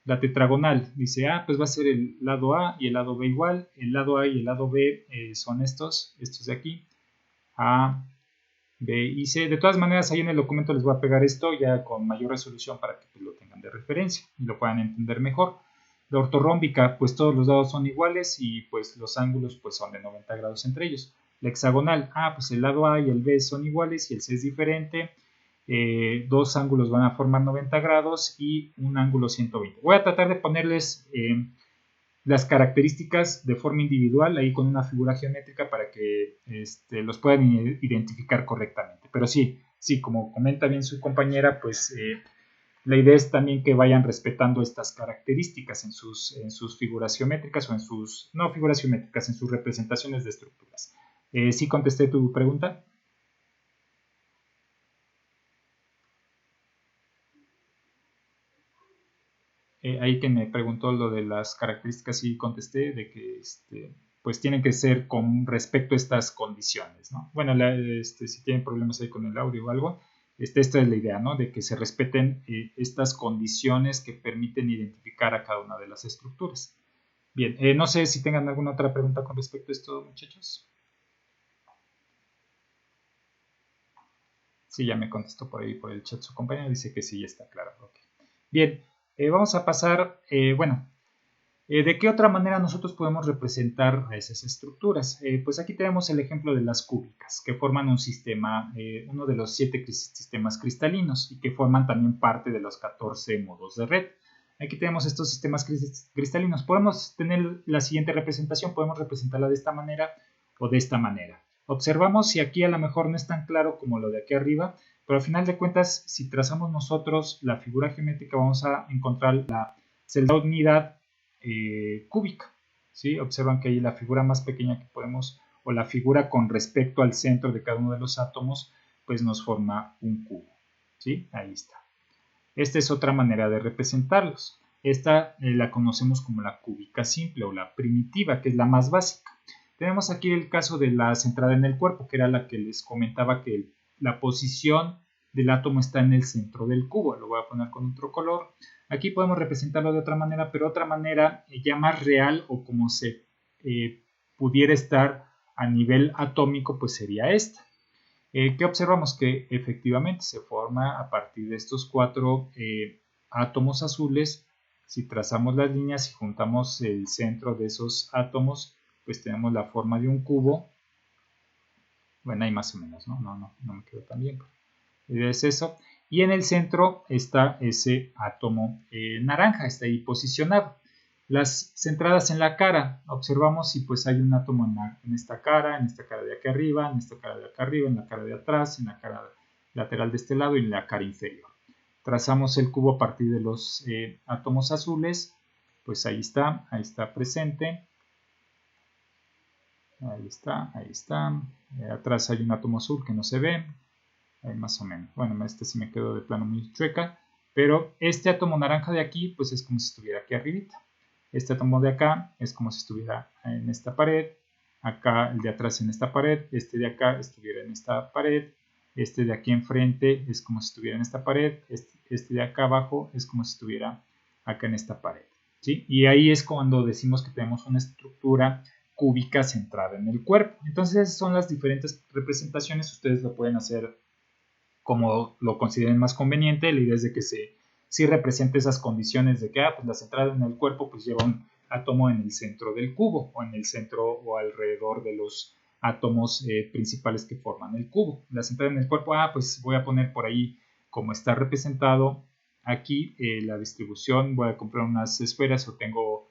S1: La tetragonal dice, pues va a ser el lado A y el lado B igual. El lado A y el lado B son estos de aquí. A, B y C. De todas maneras, ahí en el documento les voy a pegar esto ya con mayor resolución para que lo tengan de referencia y lo puedan entender mejor. La ortorrómbica, pues todos los lados son iguales y pues los ángulos pues son de 90 grados entre ellos. La hexagonal, pues el lado A y el B son iguales y el C es diferente. Dos ángulos van a formar 90 grados y un ángulo 120. Voy a tratar de ponerles las características de forma individual ahí con una figura geométrica para que los puedan identificar correctamente. Pero sí, como comenta bien su compañera, pues la idea es también que vayan respetando estas características en sus figuras geométricas o en sus, no figuras geométricas, en sus representaciones de estructuras. ¿Sí contesté tu pregunta? Ahí que me preguntó lo de las características, sí contesté de que pues tienen que ser con respecto a estas condiciones, ¿no? Bueno, si tienen problemas ahí con el audio o algo, esta es la idea, ¿no? De que se respeten estas condiciones que permiten identificar a cada una de las estructuras. Bien, no sé si tengan alguna otra pregunta con respecto a esto, muchachos. Sí, ya me contestó por ahí por el chat su compañero, dice que sí, ya está claro. Okay. Bien, vamos a pasar, ¿de qué otra manera nosotros podemos representar esas estructuras? Pues aquí tenemos el ejemplo de las cúbicas, que forman un sistema, uno de los 7 sistemas cristalinos y que forman también parte de los 14 modos de red. Aquí tenemos estos sistemas cristalinos. Podemos tener la siguiente representación, podemos representarla de esta manera o de esta manera. Observamos si aquí a lo mejor no es tan claro como lo de aquí arriba, pero al final de cuentas, si trazamos nosotros la figura geométrica, vamos a encontrar la celda unidad cúbica. ¿Sí? Observan que ahí la figura más pequeña que podemos, o la figura con respecto al centro de cada uno de los átomos, pues nos forma un cubo. ¿Sí? Ahí está. Esta es otra manera de representarlos. Esta la conocemos como la cúbica simple o la primitiva, que es la más básica. Tenemos aquí el caso de la centrada en el cuerpo, que era la que les comentaba que la posición del átomo está en el centro del cubo. Lo voy a poner con otro color. Aquí podemos representarlo de otra manera, pero otra manera ya más real o como se pudiera estar a nivel atómico, pues sería esta. ¿Qué observamos? Que efectivamente se forma a partir de estos 4 átomos azules. Si trazamos las líneas y juntamos el centro de esos átomos, pues tenemos la forma de un cubo. Bueno, ahí más o menos, ¿no? No me quedó tan bien. Es eso. Y en el centro está ese átomo naranja, está ahí posicionado. Las centradas en la cara, observamos si pues hay un átomo en esta cara de aquí arriba, en esta cara de acá arriba, en la cara de atrás, en la cara lateral de este lado y en la cara inferior. trazamos el cubo a partir de los átomos azules, pues ahí está presente. Ahí está. Atrás hay un átomo azul que no se ve. Ahí más o menos. Bueno, este sí me quedó de plano muy chueca. Pero este átomo naranja de aquí, pues es como si estuviera aquí arribita. Este átomo de acá es como si estuviera en esta pared. Acá el de atrás en esta pared. Este de acá estuviera en esta pared. Este de aquí enfrente es como si estuviera en esta pared. Este de acá abajo es como si estuviera acá en esta pared. ¿Sí? Y ahí es cuando decimos que tenemos una estructura cúbica centrada en el cuerpo. Entonces esas son las diferentes representaciones. Ustedes lo pueden hacer como lo consideren más conveniente. La idea es de que sí represente esas condiciones de que pues la centrada en el cuerpo pues lleva un átomo en el centro del cubo o en el centro o alrededor de los átomos principales que forman el cubo. La centrada en el cuerpo, pues voy a poner por ahí como está representado aquí la distribución. Voy a comprar unas esferas o tengo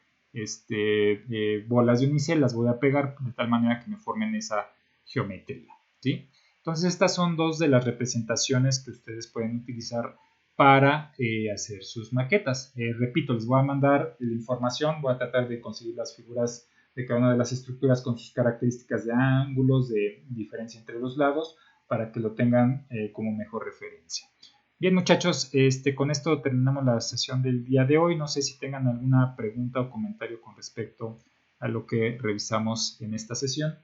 S1: bolas de unicel, las voy a pegar de tal manera que me formen esa geometría, ¿sí? Entonces estas son dos de las representaciones que ustedes pueden utilizar para hacer sus maquetas. Repito, les voy a mandar la información, voy a tratar de conseguir las figuras de cada una de las estructuras con sus características de ángulos, de diferencia entre los lados, para que lo tengan como mejor referencia. Bien, muchachos, con esto terminamos la sesión del día de hoy. No sé si tengan alguna pregunta o comentario con respecto a lo que revisamos en esta sesión.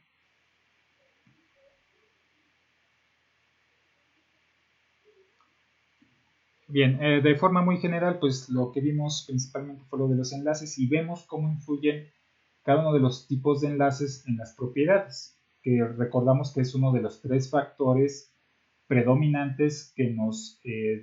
S1: Bien, de forma muy general, pues lo que vimos principalmente fue lo de los enlaces y vemos cómo influyen cada uno de los tipos de enlaces en las propiedades, que recordamos que es uno de los 3 factores predominantes que nos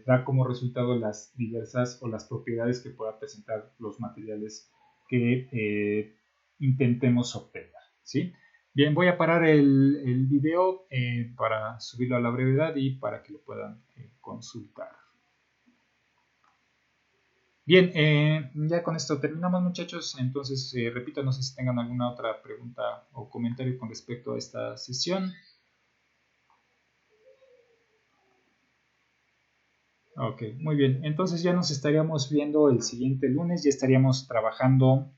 S1: da como resultado las diversas o las propiedades que pueda presentar los materiales que intentemos obtener, ¿sí? Bien, voy a parar el video para subirlo a la brevedad y para que lo puedan consultar. Bien, ya con esto terminamos, muchachos. Entonces, repito, no sé si tengan alguna otra pregunta o comentario con respecto a esta sesión. Ok, muy bien. Entonces ya nos estaríamos viendo el siguiente lunes. Ya estaríamos trabajando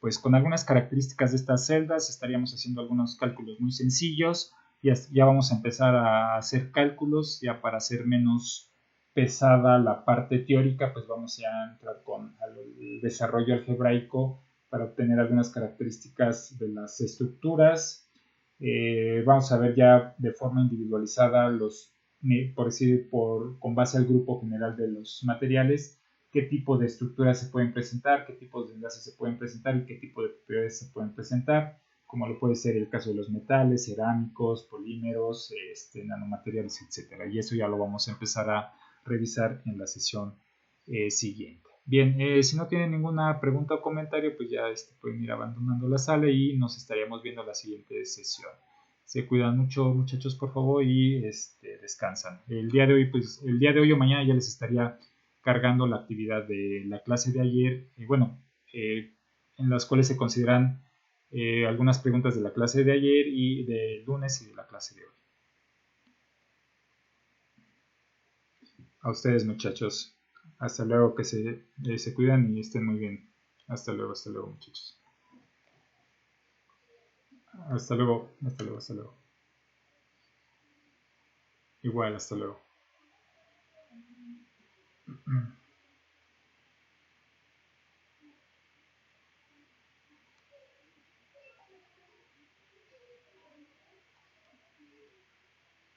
S1: pues con algunas características de estas celdas. Estaríamos haciendo algunos cálculos muy sencillos. Ya vamos a empezar a hacer cálculos ya para hacer menos pesada la parte teórica. Pues vamos ya a entrar con el desarrollo algebraico para obtener algunas características de las estructuras. Vamos a ver ya de forma individualizada por decir, con base al grupo general de los materiales, qué tipo de estructuras se pueden presentar, qué tipos de enlaces se pueden presentar y qué tipo de propiedades se pueden presentar, como lo puede ser el caso de los metales, cerámicos, polímeros, nanomateriales, etc. Y eso ya lo vamos a empezar a revisar en la sesión siguiente. Bien, si no tienen ninguna pregunta o comentario, pues ya pueden ir abandonando la sala y nos estaríamos viendo en la siguiente sesión. Se cuidan mucho, muchachos, por favor, y descansan. El día de hoy o mañana ya les estaría cargando la actividad de la clase de ayer, en las cuales se consideran algunas preguntas de la clase de ayer y del lunes y de la clase de hoy. A ustedes, muchachos. Hasta luego, que se cuidan y estén muy bien. Hasta luego, muchachos. Hasta luego. Igual, hasta luego.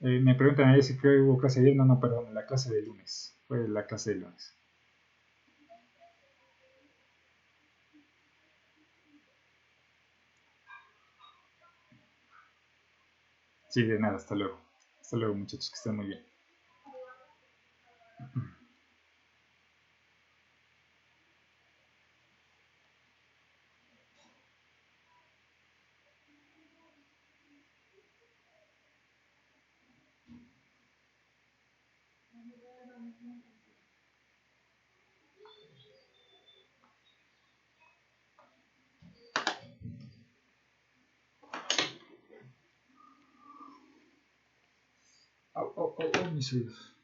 S1: Me preguntan ayer si hubo clase ayer. No, perdón, la clase de lunes. Fue la clase de lunes. Sí, de nada, hasta luego. Hasta luego, muchachos, que estén muy bien. Mis oídos.